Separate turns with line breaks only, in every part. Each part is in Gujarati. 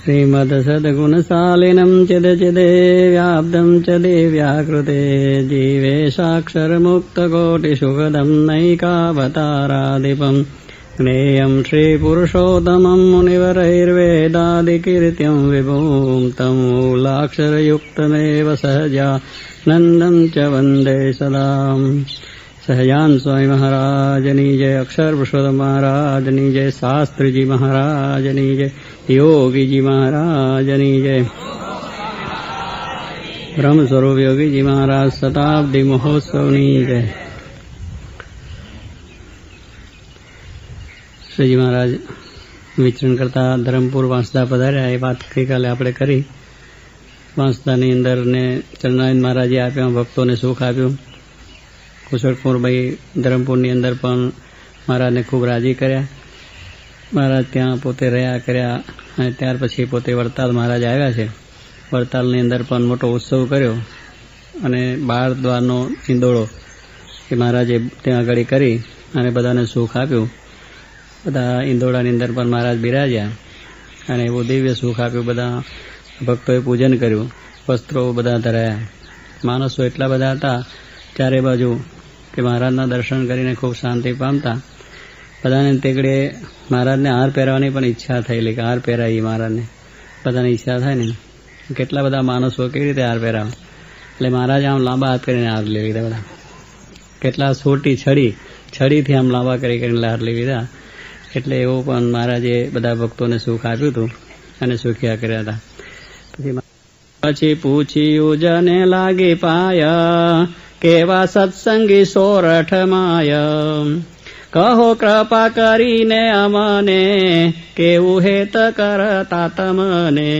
श्रीमद सद्गुणशालिनं चिदचिदे व्याप्तं च दिव्याकृते जीवेशाक्षरमुक्तकोटिसुखदं नैकावताराधिपम् ज्ञेयं श्रीपुरुषोत्तमं मुनिवरैर्वेदादिकीर्त्यं विभुं तमूलाक्षरयुक्तमेव सहजानन्दं च वन्दे सदा। सहजान स्वामी महाराजनी जय, अक्षर पुरुषोत्तम महाराजनी जय, शास्त्री जी महाराजनी जय, योगी जी महाराजनी जय, ब्रह्म स्वरूप योगी जी महाराज शताब्दी महोत्सवनी जय। શ્રીજી મહારાજ વિચરણ કરતા ધરમપુર વાંસદા પધાર્યા એ વાત ગઈકાલે આપણે કરી. વાંસદાની અંદર ને ચરણાનંદ મહારાજે આપ્યા, ભક્તોને સુખ આપ્યું. કુશળકુંવરભાઈ ધરમપુરની અંદર પણ મહારાજને ખૂબ રાજી કર્યા. મહારાજ ત્યાં પોતે રહ્યા કર્યા અને ત્યાર પછી પોતે વડતાલ મહારાજ આવ્યા છે. વડતાલની અંદર પણ મોટો ઉત્સવ કર્યો અને બાર દ્વારનો ઈંદોળો એ મહારાજે ત્યાં આગળ કરી અને બધાને સુખ આપ્યું. બધા ઈંદોડાની અંદર પણ મહારાજ બિરાજ્યા અને એવું દિવ્ય સુખ આપ્યું. બધા ભક્તોએ પૂજન કર્યું, વસ્ત્રો બધા ધરાયા. માણસો એટલા બધા હતા ચારે બાજુ કે મહારાજના દર્શન કરીને ખૂબ શાંતિ પામતા. બધાને તેગડે મહારાજને હાર પહેરવાની પણ ઈચ્છા થયેલી કે હાર પહેરાવી મહારાજને. બધાની ઈચ્છા થાય ને, કેટલા બધા માણસો કેવી રીતે હાર પહેરાવે. એટલે મહારાજ આમ લાંબા હાથ કરીને હાર લઈ લીધા. બધા કેટલા સોટી છડીથી આમ લાંબા કરીને હાર લઈ લીધા. એટલે એવું પણ મહારાજે બધા ભક્તોને સુખ આપ્યું હતું અને સુખિયા કર્યા હતા. પછી પૂછ્યું જને લાગી પાયા, કેવા સત્સંગી સોરઠ માયા. કહો કૃપા કરીને અમને, કેવું હેત કરતા તમને.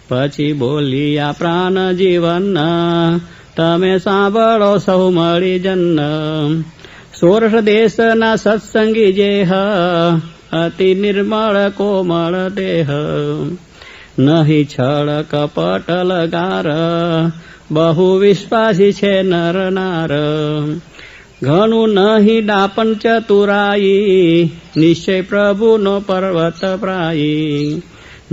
પછી બોલ્યા પ્રાણ જીવન, તમે સાંભળો સૌ મળી જન્મ. સોરઠ દેશના સત્સંગી જેહ, અતિ નિર્મળ કોમળ દેહ. નહીં છળ કપટ લગાર, બહુ વિશ્વાસી છે નર નાર. ઘણું નહીં ડાપણ ચતુરાઈ, નિશ્ચય પ્રભુનો પર્વત પ્રાઈ.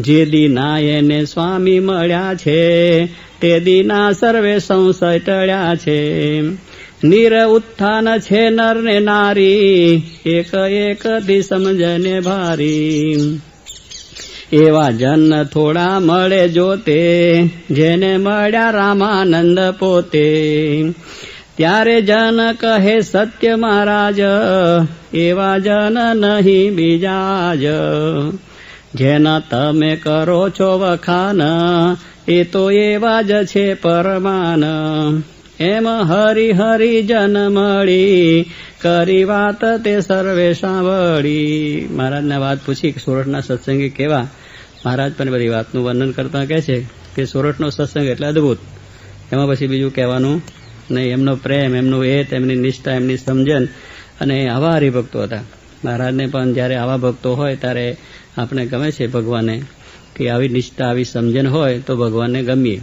જે દીના એને સ્વામી મળ્યા છે, તે દીના સર્વે સંશય ટળ્યા છે. નિર ઉત્થાન છે નર ને નારી, એક એક દી સમજને ભારી. એવા જન થોડા મળે જોતે, જેને મળ્યા રામાનંદ પોતે. ત્યારે જન કહે સત્ય મહારાજ, એવા જન નહીં બીજા જ. જેના તમે કરો છો વખાન, એ તો એવા જ છે પરમાન. એમ હરી હરી જન મળી, કરી વાત તે સર્વે સાંભળી. મહારાજને વાત પૂછી કે સોરઠના સત્સંગી કેવા. મહારાજ પણ બધી વાતનું વર્ણન કરતા કહે છે કે સોરઠનો સત્સંગ એટલે અદભુત, એમાં પછી બીજું કહેવાનું નહીં. એમનો પ્રેમ, એમનું હેત, એમની નિષ્ઠા, એમની સમજણ, અને આવા હરિભક્તો હતા. મહારાજને પણ જ્યારે આવા ભક્તો હોય ત્યારે આપણે ગમે છે ભગવાનને, કે આવી નિષ્ઠા, આવી સમજણ હોય તો ભગવાનને ગમીએ.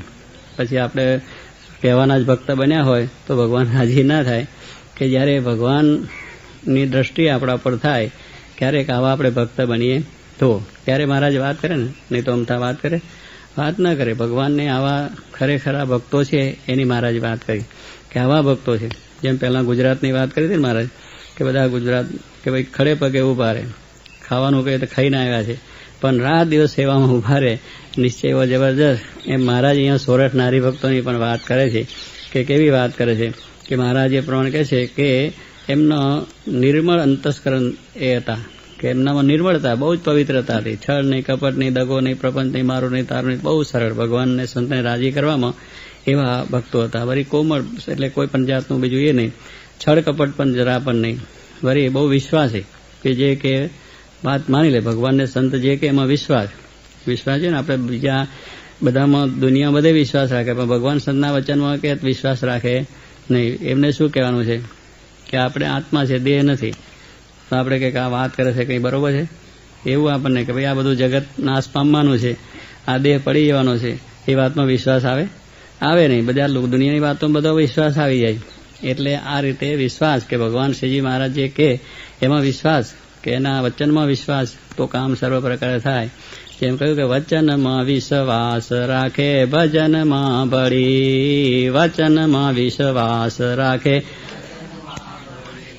પછી આપણે કહેવાના જ ભક્ત બન્યા હોય તો ભગવાન રાજી ના થાય. કે જ્યારે ભગવાનની દ્રષ્ટિ આપણા પર થાય, ક્યારેક આવા આપણે ભક્ત બનીએ તો ત્યારે મહારાજ વાત કરે ને, નહીં તો અમથા વાત કરે, વાત ના કરે. ભગવાનને આવા ખરેખરા ભક્તો છે એની મહારાજ વાત કરી કે આવા ભક્તો છે. જેમ પહેલાં ગુજરાતની વાત કરી હતી ને મહારાજ, કે બધા ગુજરાત કે ભાઈ ખડે પગે ઊભા રહે, ખાવાનું કહે તો ખાઈને આવ્યા છે, પણ રાત દિવસ સેવામાં ઊભા રહે, નિશ્ચય એવો જબરજસ્ત. એમ મહારાજ અહીંયા સોરઠના હરિભક્તોની પણ વાત કરે છે કે કેવી વાત કરે છે. કે મહારાજ એ પ્રમાણે કહે છે કે એમનો નિર્મળ અંતસ્કરણ એ હતા, કે એમનામાં નિર્મળતા, બહુ જ પવિત્રતા હતી. છળ નહીં, કપટ નહીં, દગો નહીં, પ્રપંચ નહીં, મારું નહીં, તારું નહીં, બહુ સરળ. ભગવાનને સંતને રાજી કરવામાં એવા ભક્તો હતા. વળી કોમળ એટલે કોઈ પણ જાતનું બીજું એ નહીં, છળ કપટ પણ જરા પણ નહીં. વળી બહુ વિશ્વાસી, કે જે કે વાત માની લે. ભગવાનને સંત જે કે એમાં વિશ્વાસ છે ને. આપણે બીજા બધામાં દુનિયા બધે વિશ્વાસ રાખે, પણ ભગવાન સંતના વચનમાં કે વિશ્વાસ રાખે નહીં. એમને શું કહેવાનું છે કે આપણે આત્મા છે, દેહ નથી. તો આપણે કંઈક આ વાત કરે છે કંઈ બરોબર છે એવું આપણને, કે ભાઈ આ બધું જગત નાશ પામવાનું છે, આ દેહ પડી જવાનો છે, એ વાતમાં વિશ્વાસ આવે નહીં. બધા દુનિયાની વાતોમાં બધો વિશ્વાસ આવી જાય. એટલે આ રીતે વિશ્વાસ, કે ભગવાન શ્રીજી મહારાજ જે કે એમાં વિશ્વાસ, કે એના વચનમાં વિશ્વાસ, તો કામ સર્વ પ્રકારે થાય. જેમ કહ્યું કે વચનમાં વિશ્વાસ રાખે ભજનમાં બળી, વચનમાં વિશ્વાસ રાખે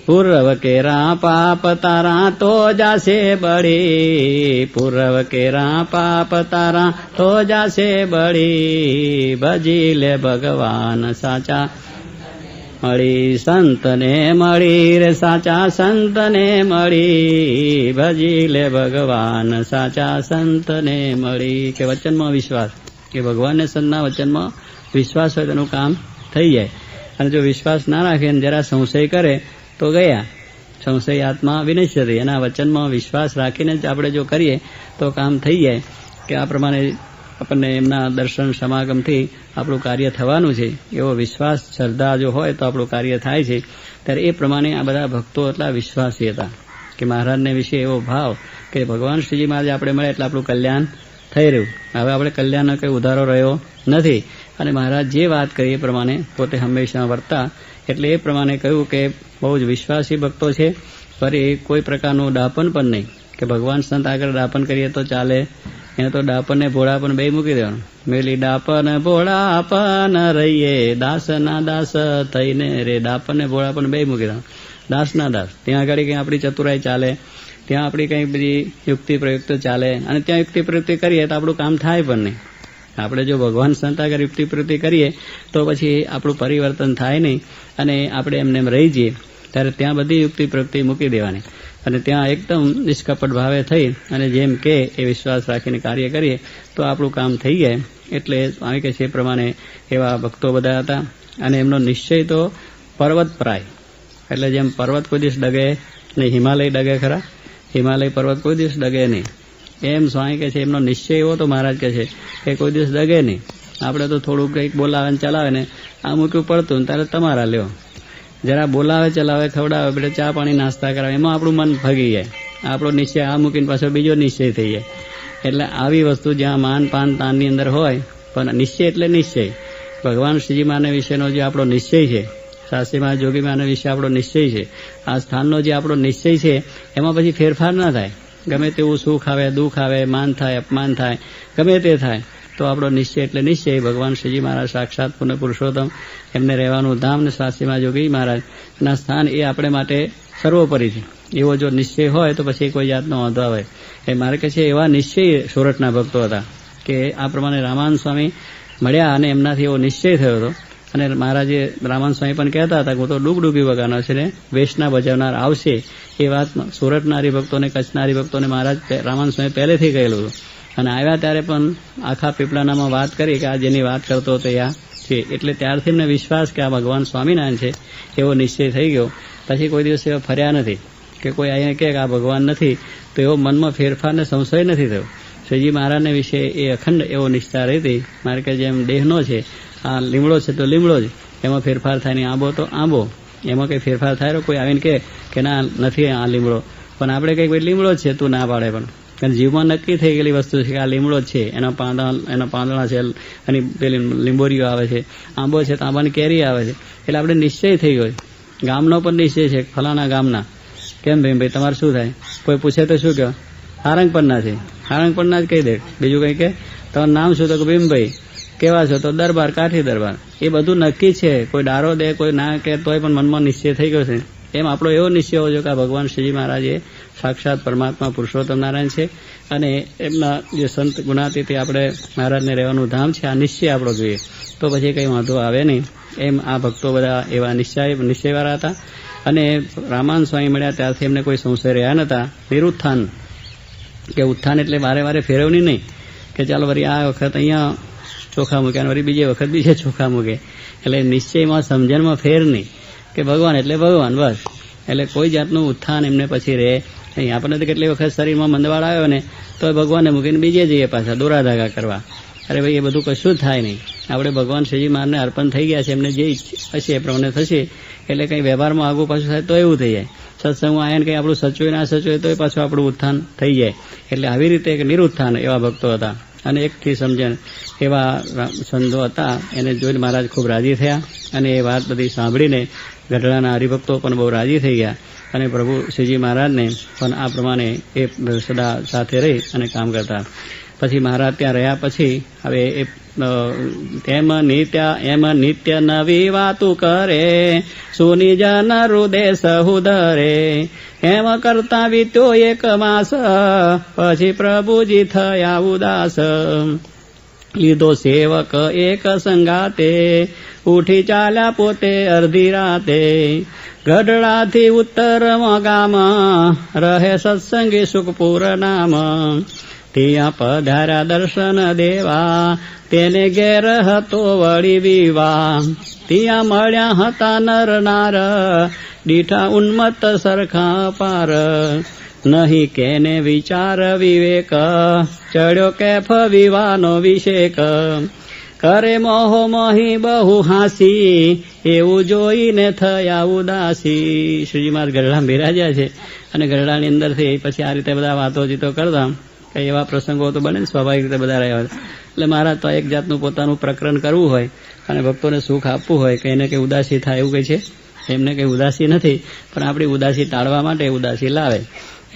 પૂર્વ કેરા પાપ તારા તો જાશે બળી, પૂર્વ કેરા પાપ તારા તો જાશે બળી, ભજી લે ભગવાન સાચા મળી, સંતને મળી રે સાચા સંતને મળી, ભજી લે ભગવાન સાચા સંતને મળી. કે વચનમાં વિશ્વાસ, કે ભગવાનને સંતના વચનમાં વિશ્વાસ હોય તેનું કામ થઈ જાય. અને જો વિશ્વાસ ના રાખે ને જરા સંશય કરે તો ગયા, સંશય આત્મા વિનશ્યતિ. એના વચનમાં વિશ્વાસ રાખીને જ આપણે જો કરીએ તો કામ થઈ જાય. કે આ પ્રમાણે આપણને એમના દર્શન સમાગમથી આપણું કાર્ય થવાનું છે એવો વિશ્વાસ શ્રદ્ધા જો હોય તો આપણું કાર્ય થાય છે. ત્યારે એ પ્રમાણે આ બધા ભક્તો એટલા વિશ્વાસી હતા કે મહારાજને વિશે એવો ભાવ કે ભગવાન શ્રીજી મહારાજ આપણે મળે એટલે આપણું કલ્યાણ થઈ રહ્યું. હવે આપણે કલ્યાણનો કંઈ ઉધારો રહ્યો નથી. અને મહારાજ જે વાત કરી એ પ્રમાણે પોતે હંમેશા વર્તા. એટલે એ પ્રમાણે કહ્યું કે બહુ જ વિશ્વાસી ભક્તો છે. ફરી કોઈ પ્રકારનું ડાપણ પણ નહીં કે ભગવાન સંત આગળ ડાપણ કરીએ તો ચાલે. એને તો ડાપણ ને ભોળાપણ બે મૂકી દેવાનું. મેલી ડાપણ ભોળાપણ રહીએ, દાસના દાસ થઈને રે. ડાપણ ને ભોળાપણ બે મૂકી દેવાનું, દાસના દાસ. ત્યાં આગળ કંઈ આપણી ચતુરાઈ ચાલે, ત્યાં આપણી કંઈ બધી યુક્તિ પ્રયુક્ત ચાલે. અને ત્યાં યુક્તિ પ્રયુક્તિ કરીએ તો આપણું કામ થાય પણ નહીં. આપણે જો ભગવાન સંત આગળ યુક્તિ પ્રયુક્તિ કરીએ તો પછી આપણું પરિવર્તન થાય નહીં અને આપણે એમને એમ રહી જઈએ. ત્યારે ત્યાં બધી યુક્તિ પ્રયુક્તિ મૂકી દેવાની અને ત્યાં એકદમ નિષ્કપટ ભાવે થઈ અને જેમ કે એ વિશ્વાસ રાખીને કાર્ય કરીએ તો આપણું કામ થઈ જાય. એટલે સ્વામી કહે છે એ પ્રમાણે એવા ભક્તો બધા હતા. અને એમનો નિશ્ચય તો પર્વતપ્રાય, એટલે જેમ પર્વત કોઈ દિવસ ડગે નહીં, હિમાલય ડગે ખરા, હિમાલય પર્વત કોઈ દિવસ ડગે નહીં, એમ સ્વામી કહે છે એમનો નિશ્ચય એવો તો મહારાજ કહે છે કે કોઈ દિવસ ડગે નહીં. આપણે તો થોડુંક કંઈક બોલાવે ને ચલાવે ને આ મૂક્યું પડતું ને ત્યારે તમારા લ્યો, જરા બોલાવે ચલાવે ખવડાવે એટલે ચા પાણી નાસ્તા કરાવે, એમાં આપણું મન ભગી જાય. આપણો નિશ્ચય આ મૂકીને પાછો બીજો નિશ્ચય થઈ જાય. એટલે આવી વસ્તુ જ્યાં માન પાન તાનની અંદર હોય, પણ નિશ્ચય એટલે નિશ્ચય. ભગવાન શ્રીજી માને વિશેનો જે આપણો નિશ્ચય છે, શાસ્ત્રીમાં જોગી માને વિશે આપણો નિશ્ચય છે, આ સ્થાનનો જે આપણો નિશ્ચય છે એમાં પછી ફેરફાર ના થાય. ગમે તેવું સુખ આવે દુઃખ આવે, માન થાય અપમાન થાય, ગમે તે થાય તો આપણો નિશ્ચય એટલે નિશ્ચય. ભગવાન શ્રીજી મહારાજ સાક્ષાત પુણ્ય પુરુષોત્તમ, એમને રહેવાનું ધામ ને શાસ્ત્રીમાં જોગી મહારાજના સ્થાન એ આપણે માટે સર્વોપરી છે. એવો જો નિશ્ચય હોય તો પછી કોઈ જાતનો વાંધો આવે. એ મારે કહે છે એવા નિશ્ચય સોરઠના ભક્તો હતા કે આ પ્રમાણે રામાનંદ સ્વામી મળ્યા અને એમનાથી એવો નિશ્ચય થયો હતો. અને મહારાજે રામાનંદ સ્વામી પણ કહેતા હતા કે હું તો ડૂબડૂબી વગાડનાર છે ને વેશના ભજવનાર આવશે. એ વાત સુરતના હરિભક્તોને, કચ્છના હરિભક્તોને મહારાજ રામાનંદ સ્વામી પહેલેથી કહેલું હતું. અને આવ્યા ત્યારે પણ આખા પીપળાનામાં વાત કરી કે આ જેની વાત કરતો હતો આ છે. એટલે ત્યારથી એમને વિશ્વાસ કે આ ભગવાન સ્વામિનારાયણ છે એવો નિશ્ચય થઈ ગયો. પછી કોઈ દિવસ એવા ફર્યા નથી કે કોઈ આવીને કહે કે આ ભગવાન નથી, તો એવો મનમાં ફેરફારને સંશય નથી થયો. શ્રીજી મહારાજને વિશે એ અખંડ એવો નિષ્ઠા રહી હતી. મારે કે જેમ દેહનો છે, આ લીમડો છે તો લીમડો જ, એમાં ફેરફાર થાય નહીં. આંબો તો આંબો, એમાં કંઈ ફેરફાર થાય. કોઈ આવીને કહે કે ના નથી આ લીમડો, પણ આપણે કંઈક ભાઈ લીમડો જ છે તું ના પાડે. પણ કારણ જીવમાં નક્કી થઈ ગયેલી વસ્તુ છે કે આ લીમડો જ છે, એના પાંદડા છે, અને પેલી લીંબોરીઓ આવે છે, આંબો છે તો આંબાની કેરી આવે છે. એટલે આપણે નિશ્ચય થઈ ગયો. ગામનો પણ નિશ્ચય છે, ફલાણા ગામના. કેમ ભાઈ તમારે શું થાય? કોઈ પૂછે તો શું કહો? હારંગપરના છે, હારંગપરના જ કહી દે. બીજું કંઈ કે તમારું નામ શું? તો કે ભીમભાઈ. કેવા છો? તો દરબાર, કાઠી દરબાર. એ બધું નક્કી છે. કોઈ ડારો દે, કોઈ ના કે તોય પણ મનમાં નિશ્ચય થઈ ગયો છે. એમ આપણો એવો નિશ્ચય હોવો જોઈએ કે આ ભગવાન શ્રીજી મહારાજ એ સાક્ષાત પરમાત્મા પુરુષોત્તમ નારાયણ છે અને એમના જે સંત ગુણાતીત આપણે મહારાજને રહેવાનું ધામ છે. આ નિશ્ચય આપણો જોઈએ તો પછી કંઈ વાંધો આવે નહીં. એમ આ ભક્તો બધા એવા નિશ્ચયવાળા હતા. અને રામાનંદ સ્વામી મળ્યા ત્યારથી એમને કોઈ સંશય રહ્યા નહોતા. નિરુત્થાન, કે ઉત્થાન એટલે વારે વારે ફેરવણી નહીં કે ચાલો વળી આ વખત અહીંયા ચોખા મૂક્યા અને વળી બીજી વખત બીજે ચોખા મૂકે. એટલે નિશ્ચયમાં સમજણમાં ફેર નહીં કે ભગવાન એટલે ભગવાન બસ. એટલે કોઈ જાતનું ઉત્થાન એમને પછી રહે નહીં. આપણને તો કેટલી વખત શરીરમાં મંદવાડ આવ્યો ને તો ભગવાનને મૂકીને બીજે જઈએ પાછા દોરા ધાગા કરવા. અરે ભાઈ એ બધું કશું જ થાય નહીં. આપણે ભગવાન શ્રીજી મહારાજને અર્પણ થઈ ગયા છે, એમને જે હશે એ પ્રમાણે થશે. એટલે કંઈ વ્યવહારમાં આગું પાછું થાય તો એવું થઈ જાય. સત્સંગમાં આવીને કંઈ આપણું સચવે ના સચવે તોય પાછું આપણું ઉત્થાન થઈ જાય. એટલે આવી રીતે એક નિરુત્થાન એવા ભક્તો હતા અને એકથી સમજણ એવા સંતો હતા. એને જોઈને મહારાજ ખૂબ રાજી થયા અને એ વાત બધી સાંભળીને ગઢડાના હરિભક્તો પણ બહુ રાજી થઈ ગયા અને પ્રભુ શ્રીજી મહારાજને પણ આ પ્રમાણે એ સદા સાથે રહી અને કામ કરતા. પછી મહારાજ ત્યાં રહ્યા પછી હવે એમ નિત્ય નવી વાતું કરે, સુની જન હૃદય સહુદરે. એમ કરતા વીત્યો 1 માસ, પછી પ્રભુજી થયા ઉદાસ. લીધો સેવક એક સંગાતે, ઉઠી ચાલ્યા પોતે અડધી રાતે. ગઢડાથી ઉત્તરમાં ગામ, રહે સત્સંગી સુખપુર નામ. ત્યાં પધાર્યા દર્શન દેવા, તેને ઘેર હતો વળી વિવાહ. ત્યાં મળ્યા હતા નર નાર, દીઠા ઉન્મત્ત સરખા પાર. નહીં કેને વિચાર વિવેક, ચડ્યો કેફ વિવાનો વિષેક. કરે મોહો મોહી બહુ હાંસી, એવું જોઈને થયા ઉદાસી. શ્રીજી મહારાજ ગરડામાં બિરાજ્યા છે અને ગરડાની અંદરથી પછી આ રીતે બધા વાતોચીતો કરતા. કઈ એવા પ્રસંગો તો બને ને સ્વાભાવિક રીતે બધા રહ્યા હોય. એટલે મહારાજ તો એક જાતનું પોતાનું પ્રકરણ કરવું હોય અને ભક્તોને સુખ આપવું હોય કે એને કંઈ ઉદાસી થાય એવું કંઈ છે? એમને કંઈ ઉદાસી નથી, પણ આપણી ઉદાસી ટાળવા માટે ઉદાસી લાવે.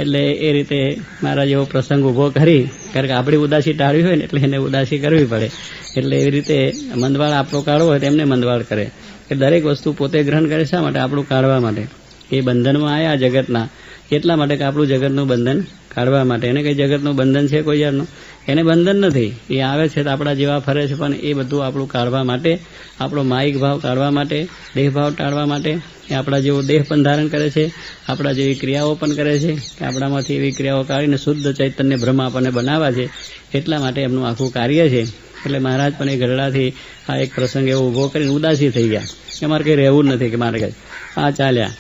એટલે એ રીતે મહારાજ એવો પ્રસંગ ઊભો કરી, કારણ કે આપણી ઉદાસી ટાળવી હોય ને એટલે એને ઉદાસી કરવી પડે. એટલે એવી રીતે મંદવાળ આપણો કાઢવો હોય તો એમને મંદવાળ કરે. કે દરેક વસ્તુ પોતે ગ્રહણ કરે શા માટે? આપણું કાઢવા માટે. એ બંધનમાં આવ્યા જગતના એટલા માટે કે આપણું જગતનું બંધન કાઢવા માટે. એને કંઈ જગતનું બંધન છે કોઈ જાતનું? એને બંધન નથી. એ આવે છે તો આપણા જેવા ફરે છે, પણ એ બધું આપણું કાઢવા માટે, આપણો માયિક ભાવ કાઢવા માટે, દેહ ભાવ ટાળવા માટે. એ આપણા જેવો દેહ પણ ધારણ કરે છે, આપણા જેવી ક્રિયાઓ પણ કરે છે કે આપણામાંથી એવી ક્રિયાઓ કાઢીને શુદ્ધ ચૈતન્ય બ્રહ્મ આપણને બનાવવા છે. એટલા માટે એમનું આખું કાર્ય છે. એટલે મહારાજ પણ એ ગરડાથી આ એક પ્રસંગ એવો ઊભો કરીને ઉદાસી થઈ ગયા કે અમારે કંઈ રહેવું જ નથી, કે મારે કંઈ આ ચાલ્યા.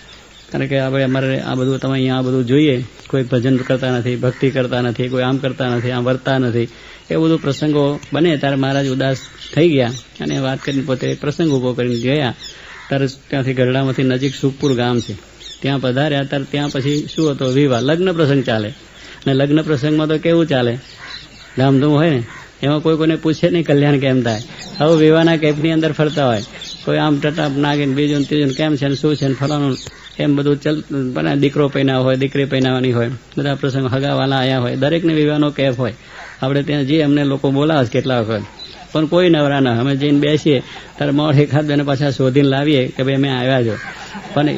કારણ કે આપણે અમારે આ બધું તમે અહીંયા આ બધું જોઈએ, કોઈ ભજન કરતા નથી, ભક્તિ કરતા નથી, કોઈ આમ કરતા નથી, આમ વર્તા નથી, એ બધું પ્રસંગો બને ત્યારે મહારાજ ઉદાસ થઈ ગયા અને વાત કરીને પોતે પ્રસંગ ઊભો કરીને ગયા. ત્યારે ત્યાંથી ગરડામાંથી નજીક સુખપુર ગામ છે, ત્યાં પધાર્યા. ત્યારે ત્યાં પછી શું હતો? વિવાહ, લગ્ન પ્રસંગ ચાલે. અને લગ્ન પ્રસંગમાં તો કેવું ચાલે? ધામધૂમ હોય ને, એમાં કોઈ કોઈને પૂછે નહીં કલ્યાણ કેમ થાય. હવે વિવાહના કેફની અંદર ફરતા હોય, કોઈ આમ ટટાપ નાગીને બીજું ત્રીજું કેમ છે ને શું છે ને ફલાણું એમ બધું બને. દીકરો પૈનાવ હોય, દીકરી પૈનાવાની હોય, બધા પ્રસંગ હગાવાલા આવ્યા હોય, દરેકને વિવાહનો કેફ હોય. આપણે ત્યાં જે અમને લોકો બોલાવે છે કેટલા વખત, પણ કોઈ નવરા ના. અમે જઈને બેસીએ ત્યારે મોડ એકાદ બેને પાછા શોધીને લાવીએ કે ભાઈ અમે આવ્યા છો. પણ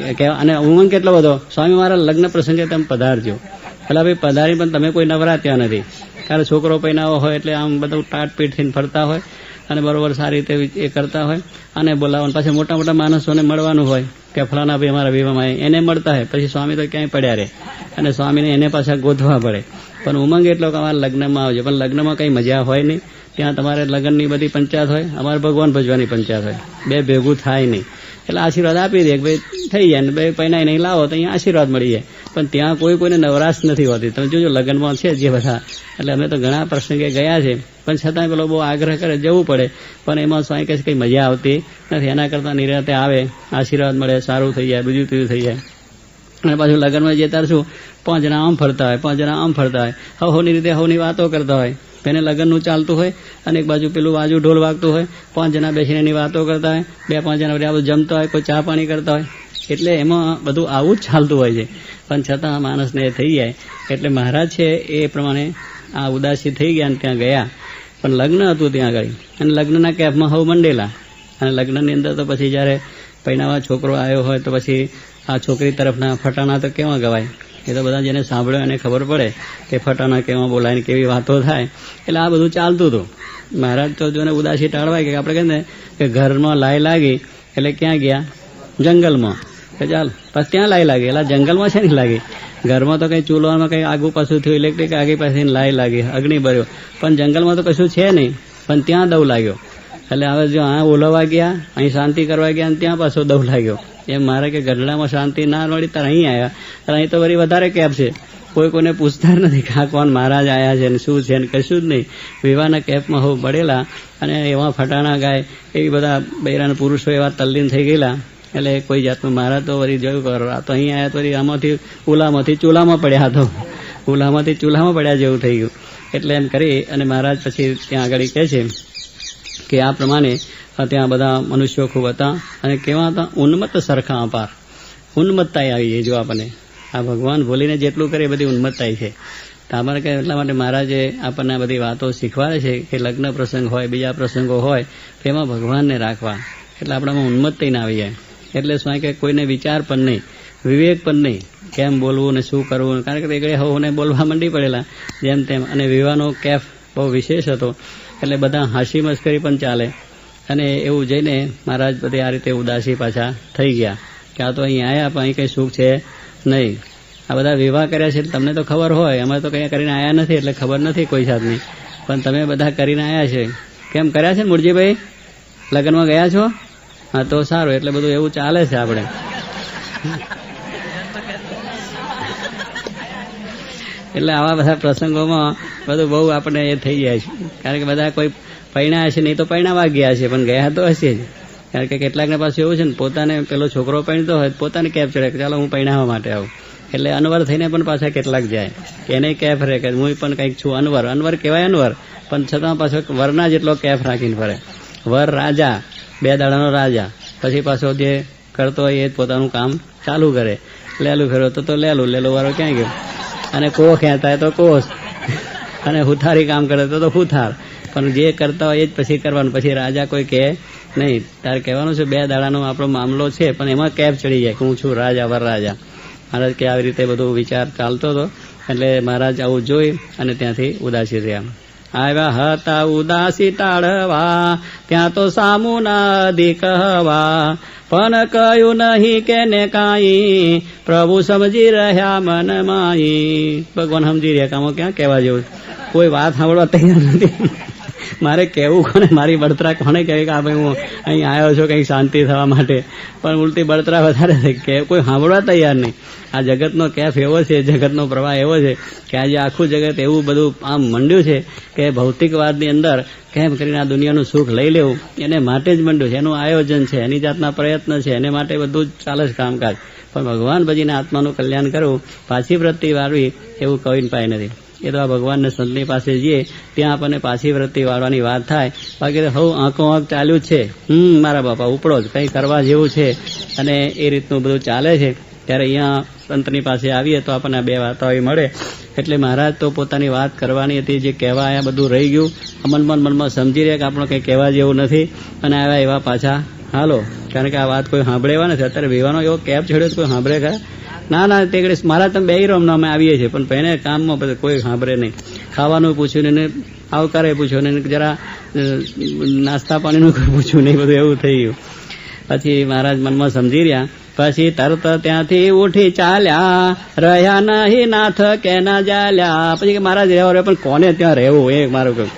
અને ઉમંગ કેટલો બધો, સ્વામી મારા લગ્ન પ્રસંગે તમે પધારજો. એટલે ભાઈ પધારી પણ તમે કોઈ નવરા ત્યાં નથી. કારણ છોકરો પૈનાવો હોય એટલે આમ બધું ટાટપીટ થઈને ફરતા હોય અને બરોબર સારી રીતે એ કરતા હોય અને બોલાવવાનું. પાછા મોટા મોટા માણસોને મળવાનું હોય કે ફલાણા ભાઈ અમારા વિવાહમાં એને મળતા હોય. પછી સ્વામી તો ક્યાંય પડ્યા રહે અને સ્વામીને એને પાછા ગોતવા પડે. પણ ઉમંગ એટલો કે અમારા લગ્નમાં આવજો. પણ લગ્નમાં કંઈ મજા હોય નહીં. ત્યાં તમારે લગ્નની બધી પંચાયત હોય, અમારે ભગવાન ભજવાની પંચાયત હોય, બે ભેગું થાય નહીં. એટલે આશીર્વાદ આપી દે કે ભાઈ થઈ જાય ને ભાઈ પૈનાઈ નહીં લાવો તો અહીંયા આશીર્વાદ મળી જાય. પણ ત્યાં કોઈને નવરાશ નથી હોતી. તમે જોજો લગ્નમાં છે જે બધા. એટલે અમે તો ઘણા પ્રસંગે ગયા છે, પણ છતાં પેલો બહુ આગ્રહ કરે જવું પડે. પણ એમાં સ્વામી કહે છે કંઈ મજા આવતી નથી. એના કરતાં નિરાતે આવે, આશીર્વાદ મળે, સારું થઈ જાય, બીજું ત્રીજું થઈ જાય. અને પાછું લગ્નમાં જતા શું 5 જણા આમ ફરતા હોય, 5 જણા આમ ફરતા હોય, હવની રીતે હવની વાતો કરતા હોય. એને લગ્નનું ચાલતું હોય અને એક બાજુ પેલું બાજુ ઢોલ વાગતું હોય, 5 જણા બેસીને એની વાતો કરતા હોય, 2-5 જણા આ બધું જમતા હોય, કોઈ ચા પાણી કરતા હોય. એટલે એમાં બધું આવું જ ચાલતું હોય છે. પણ છતાં માણસને એ થઈ જાય. એટલે મહારાજ છે એ પ્રમાણે આ ઉદાસી થઈ ગયા અને ત્યાં ગયા. પણ લગ્ન હતું ત્યાં આગળ અને લગ્નના કેફમાં હવ મંડેલા. અને લગ્નની અંદર તો પછી જ્યારે પૈણાવા છોકરો આવ્યો હોય તો પછી આ છોકરી તરફના ફટાણા તો કેવા ગવાય? એ તો બધા જેને સાંભળ્યો એને ખબર પડે કે ફટાણા કેવા બોલાય ને કેવી વાતો થાય. એટલે આ બધું ચાલતું હતું. મહારાજ તો જોને ઉદાસી ટાળવાય કે આપણે કહે ને કે ઘરમાં લાઈ લાગી એટલે ક્યાં ગયા? જંગલમાં. કે ચાલ પછી ત્યાં લાઈ લાગી. એટલે જંગલમાં છે ને લાગી. ઘરમાં તો કંઈ ચૂલામાં કંઈ આગું પાછું થયું, ઇલેક્ટ્રિક આગી પાછી લાઈ લાગી, અગ્નિ ભર્યો. પણ જંગલમાં તો કશું છે નહીં, પણ ત્યાં દવ લાગ્યો. એટલે હવે જો આ ઓલવવા ગયા, અહીં શાંતિ કરવા ગયા અને ત્યાં પાછો દવ લાગ્યો. એમ મારે કે ગઢડામાં શાંતિ ના મળી ત્યારે અહીં આવ્યા. અહીં તો વળી વધારે કેફ છે. કોઈને પૂછતા નથી કે આ કોણ મહારાજ આવ્યા છે ને શું છે ને કશું જ નહીં. વિવાહના કેફમાં હું પડેલા અને એવા ફટાણા ગાય, એવી બધા બૈરાના પુરુષો એવા તલ્લીન થઈ ગયેલા. એટલે કોઈ જાતનું મહારાજ તો વળી જોયું કરો આ તો અહીં આવ્યા તો વળી આમાંથી ઉલામાંથી ચૂલામાં પડ્યા હતો. ઉલામાંથી ચૂલામાં પડ્યા જેવું થઈ ગયું. એટલે એમ કરી અને મહારાજ પછી ત્યાં આગળ કહે છે કે આ પ્રમાણે ત્યાં બધા મનુષ્યો ખૂબ હતા અને કેવા હતા? ઉન્મત્ત સરખા અપાર. ઉન્મત્તાઈ આવી જાય જો આપણને આ ભગવાન ભૂલીને જેટલું કરે એ બધી ઉન્મત્તાઈ છે. તો અમારે કે એટલા માટે મહારાજે આપણને બધી વાતો શીખવાડે છે કે લગ્ન પ્રસંગ હોય, બીજા પ્રસંગો હોય, તેમાં ભગવાનને રાખવા, એટલે આપણામાં ઉન્મત્તિ ના આવી જાય. એટલે શું કે કોઈને વિચાર પણ નહીં, વિવેક પણ નહીં, કેમ બોલવું ને શું કરવું. કારણ કે એકડે હોને બોલવા માંડી પડેલા જેમ તેમ, અને વિવાહનો કેફ બહુ વિશેષ હતો, એટલે બધા હાસી મસ્કરી પણ ચાલે. અને એવું જઈને મહારાજ બધે આ રીતે ઉદાસી પાછા થઈ ગયા કે આ તો અહીં આવ્યા પણ અહીં કંઈ સુખ છે નહીં. આ બધા વિવાહ કર્યા છે તમને તો ખબર હોય, અમે તો કંઈ કરીને આવ્યા નથી એટલે ખબર નથી કોઈ જાતની, પણ તમે બધા કરીને આવ્યા છે. કેમ કર્યા છે મૂળજીભાઈ? લગ્નમાં ગયા છો? હા, તો સારું. એટલે બધું એવું ચાલે છે આપણે. એટલે આવા બધા પ્રસંગોમાં બધું બહુ આપણે એ થઈ જાય છે. કારણ કે બધા કોઈ પૈણા હશે નહીં તો પૈણાવા ગયા છે, પણ ગયા તો હશે જ. કારણ કે કેટલાકને પાછું એવું છે ને, પોતાને પેલો છોકરો પૈણતો હોય પોતાને કેફ ચડે કે ચાલો હું પૈણાવા માટે આવું, એટલે અનવર થઈને પણ પાછા કેટલાક જાય કે એને કેફ રહે કે હું પણ કંઈક છું અનવર. અનવર કહેવાય અનવર, પણ છતાં પાછો વરના જેટલો કેફ રાખીને ફરે. વર રાજા, 2 દાડાનો રાજા, પછી પાછો જે કરતો હોય એ જ પોતાનું કામ ચાલુ કરે. લેલું ફેરવો તો લેલું, લેલો વાળો ક્યાં ગયો? અને કોહ ખેંચાય તો કોસ, અને હુથારી કામ કરે તો હુથાર. પણ જે કરતા હોય એ જ પછી કરવાનું. પછી રાજા કોઈ કહે નહીં. તારે કહેવાનું છે 2 દાડાનો આપણો મામલો છે, પણ એમાં કેફ ચડી જાય કે હું છું રાજા, વરરાજા. મહારાજ કે આવી રીતે બધો વિચાર ચાલતો હતો. એટલે મહારાજ આવું જોઈ અને ત્યાંથી ઉદાસી રહ્યા. આવ્યા હતા ઉદાસી ટાળવા, ત્યાં તો સામું ના અધિક હવા, પણ કયું નહીં કે ને કાંઈ, પ્રભુ સમજી રહ્યા મન માઈ. ભગવાન સમજી રહ્યા, કામો ક્યાં કહેવા જેવું, કોઈ વાત સાંભળવા તૈયાર નથી. મારે કહેવું કોને, મારી બળતરા કોને કહેવી કે આ ભાઈ હું અહીં આવ્યો છું કંઈક શાંતિ થવા માટે, પણ ઉલટી બળતરા વધારે થઈ કે કોઈ સાંભળવા તૈયાર નહીં. આ જગતનો કેફ એવો છે, જગતનો પ્રવાહ એવો છે કે આજે આખું જગત એવું બધું આમ મંડ્યું છે કે ભૌતિકવાદની અંદર કેમ કરીને આ દુનિયાનું સુખ લઈ લેવું એને માટે જ મંડ્યું છે. એનું આયોજન છે, એની જાતના પ્રયત્ન છે, એને માટે બધું જ ચાલે છે કામકાજ. પણ ભગવાન ભજીને આત્માનું કલ્યાણ કરવું, પાછી વૃત્તિ વાળવી, એવું કહીને પાય નથી. એ તો આ ભગવાનને સંતની પાસે જઈએ ત્યાં આપણને પાછી વૃત્તિ વાળવાની વાત થાય. બાકી તો હવ આંખો આંખ ચાલ્યું જ છે, મારા બાપા ઉપડો જ કંઈ કરવા જેવું છે, અને એ રીતનું બધું ચાલે છે. ત્યારે અહીંયા સંતની પાસે આવીએ તો આપણને 2 વાતો મળે. એટલે મહારાજ તો પોતાની વાત કરવાની હતી, જે કહેવા આવ્યા બધું રહી ગયું. મનમાં સમજી રહ્યા કે આપણને કંઈ કહેવા જેવું નથી, અને આવ્યા એવા પાછા હાલો. કારણ કે આ વાત કોઈ સાંભળે એવા નથી. અત્યારે વિવાનો એવો કેફ છેડ્યો કોઈ સાંભળે ખરા? ના તે મારા તમે 2 રોમ અમે આવીએ છીએ, પણ પહેને કામમાં પછી કોઈ સાંભળે નહીં. ખાવાનું પૂછ્યું ને આવકારે પૂછ્યું ને જરા નાસ્તા પાણીનું પૂછ્યું નહીં, બધું એવું થઈ ગયું. પછી મહારાજ મનમાં સમજી રહ્યા. પછી તરત ત્યાંથી ઉઠી ચાલ્યા, રહ્યા નહીં નાથ કે ના ચાલ્યા. પછી કે મહારાજ રહેવો રહ્યો, પણ કોને ત્યાં રહેવું? એ મારું કહ્યું.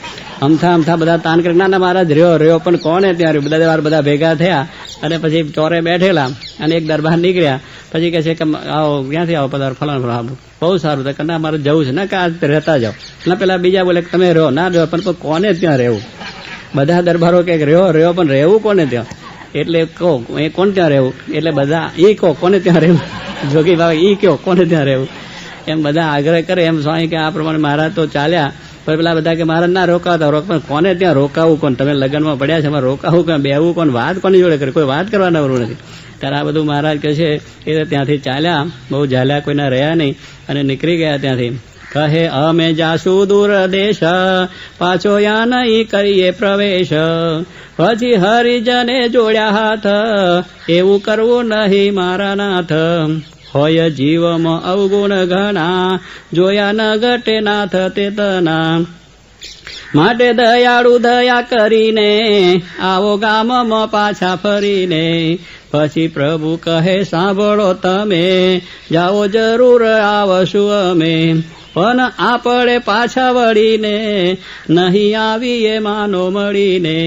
અમથા બધા તાન કરી ના મહારાજ રહ્યો, પણ કોને ત્યાં રહ્યું? બધા ભેગા થયા અને પછી ચોરે બેઠેલા અને એક દરબાર નીકળ્યા. પછી કહે છે કે આવો, ક્યાંથી આવો? પધારો, ફલાણ. બહુ સારું. તો ના મારે જવું છે ને, કે આ રહેતા જાઓ. ના પેલા બીજા બોલે કે તમે રહો. ના રહ્યો, પણ કોને ત્યાં રહેવું? બધા દરબારો કે રહ્યો, પણ રહેવું કોને ત્યાં? એટલે કહો એ કોણ ત્યાં રહેવું? એટલે બધા એ કહો કોને ત્યાં રહેવું? જોગી બાબા એ કહો કોને ત્યાં રહેવું? એમ બધા આગ્રહ કરે. એમ સ્વામી કે આ પ્રમાણે મહારાજ તો ચાલ્યા. પણ પેલા બધા કે મહારાજ ના રોકાવતા, પણ કોને ત્યાં રોકાવું? કોણ? તમે લગ્નમાં પડ્યા છે, એમાં રોકાવું કોણ? બેહવું કોણ? વાત કોની જોડે કરે? કોઈ વાત કરવા નવરું નથી. ત્યારે આ બધું મહારાજ કહે છે એ ત્યાંથી ચાલ્યા, બહુ ઝાલ્યા, કોઈના રહ્યા નહીં, અને નીકળી ગયા ત્યાંથી. કહે અમે જાશું દૂર દેશ, પાછો યા નહીં કરીએ પ્રવેશ. પછી હરિજને જોડ્યા હાથ, એવું કરવું નહીં મારા નાથ. હોય જીવમાં અવગુણ ઘણા, જોયા ન ઘટે નાથ તેતના. માટે દયાળુ દયા કરીને, આવો ગામમાં પાછા ફરીને. પછી પ્રભુ કહે સાંભળો તમે, જાઓ જરૂર આવશું અમે. પણ આપણે પાછા વળીને, નહીં આવીએ માનો મળીને.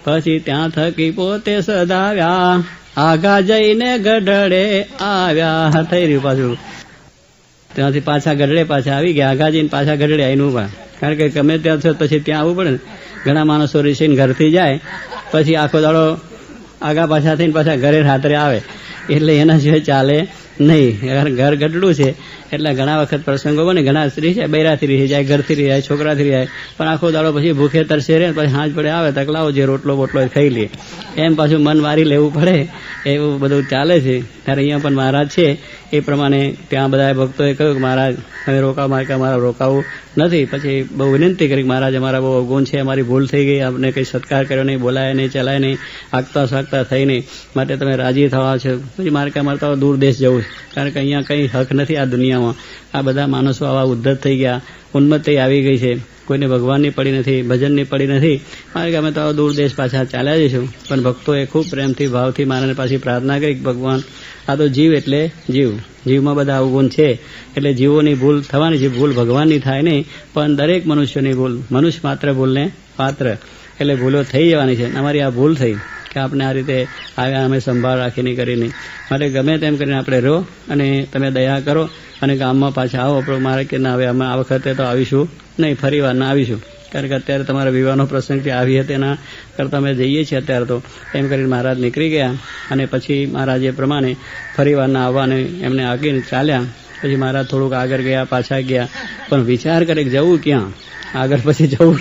પછી ત્યાં થકી પોતે સદાવ્યા, આગા જઈને ગઢડે આવ્યા. થઈ રહ્યું પાછું. ત્યાંથી પાછા ગઢડે પાછા આવી ગયા. આગા જઈને પાછા ગઢડે આવીને ઉભા. કારણ કે ગમે ત્યાં છે પછી ત્યાં આવવું પડે ને. ઘણા માણસો ઋષિને ઘરથી જાય, પછી આખો દાડો આગા પાછા થઈને પાછા ઘરે રાત્રે આવે, એટલે એના સિવાય ચાલે નહીં. ઘર ગઢડું છે એટલે ઘણા વખત પ્રસંગો બને. ઘણા સ્ત્રી છે બૈરાથી રહી જાય, ઘરથી રહી જાય, છોકરાથી રહી જાય, પણ આખો દાડો પછી ભૂખે તરસે રહે. પછી હાંજ પડે આવે તકલાવો જે રોટલો બોટલો ખાઈ લે. એમ પાછું મન વારી લેવું પડે, એવું બધું ચાલે છે. ત્યારે અહીંયા પણ મહારાજ છે એ પ્રમાણે ત્યાં બધા ભક્તોએ કહ્યું કે મહારાજ તમે રોકાવ, મારે કે અમારા રોકાવું નથી. પછી બહુ વિનંતી કરી, મહારાજ અમારા બહુ અવગુણ છે, અમારી ભૂલ થઈ ગઈ, આપણે કંઈ સત્કાર કર્યો નહીં, બોલાય નહીં, ચલાય નહીં, આગતા સાગતા થઈ નહીં, માટે તમે રાજી થવા છે. પછી મારે કે અમારે તો દૂર દેશ જવું છે, કારણ કે અહીંયા કંઈ હક નથી આ દુનિયામાં. આ બધા માણસો આવા ઉદ્ધત થઈ ગયા, ઉન્મત્તિ આવી ગઈ છે, કોઈને ભગવાનની પડી નથી, ભજનની પડી નથી. મારે કે અમે તો દૂર દેશ પાછા ચાલ્યા જઈશું. પણ ભક્તોએ ખૂબ પ્રેમથી ભાવથી મારાને પાછી પ્રાર્થના કરી કે ભગવાન આ તો જીવ એટલે જીવ, જીવમાં બધા અવગુણ છે, એટલે જીવોની ભૂલ થવાની છે, ભૂલ ભગવાનની થાય નહીં, પણ દરેક મનુષ્યની ભૂલ, મનુષ્ય માત્ર ભૂલને પાત્ર, એટલે ભૂલો થઈ જવાની છે. અમારી આ ભૂલ થઈ કે આપણે આ રીતે આવ્યા, અમે સંભાળ રાખીને કરી નહીં. માટે ગમે તેમ કરીને આપણે રહો અને તમે દયા કરો અને ગામમાં પાછા આવો. આપણે મારે કે ના, હવે અમે આ વખતે તો આવીશું નહીં, ફરી વાર ના આવીશું, કારણ કે અત્યારે તમારા વિવાહનો પ્રસંગથી આવી હતી, એના કરતાં અમે જઈએ છીએ અત્યારે તો. એમ કરીને મહારાજ નીકળી ગયા અને પછી મહારાજે પ્રમાણે ફરી વાર ના આવવાને એમને આગીને ચાલ્યા. પછી મહારાજ થોડુંક આગળ ગયા, પાછા ગયા, પણ વિચાર કરે કે જવું ક્યાં, આગળ પછી જવું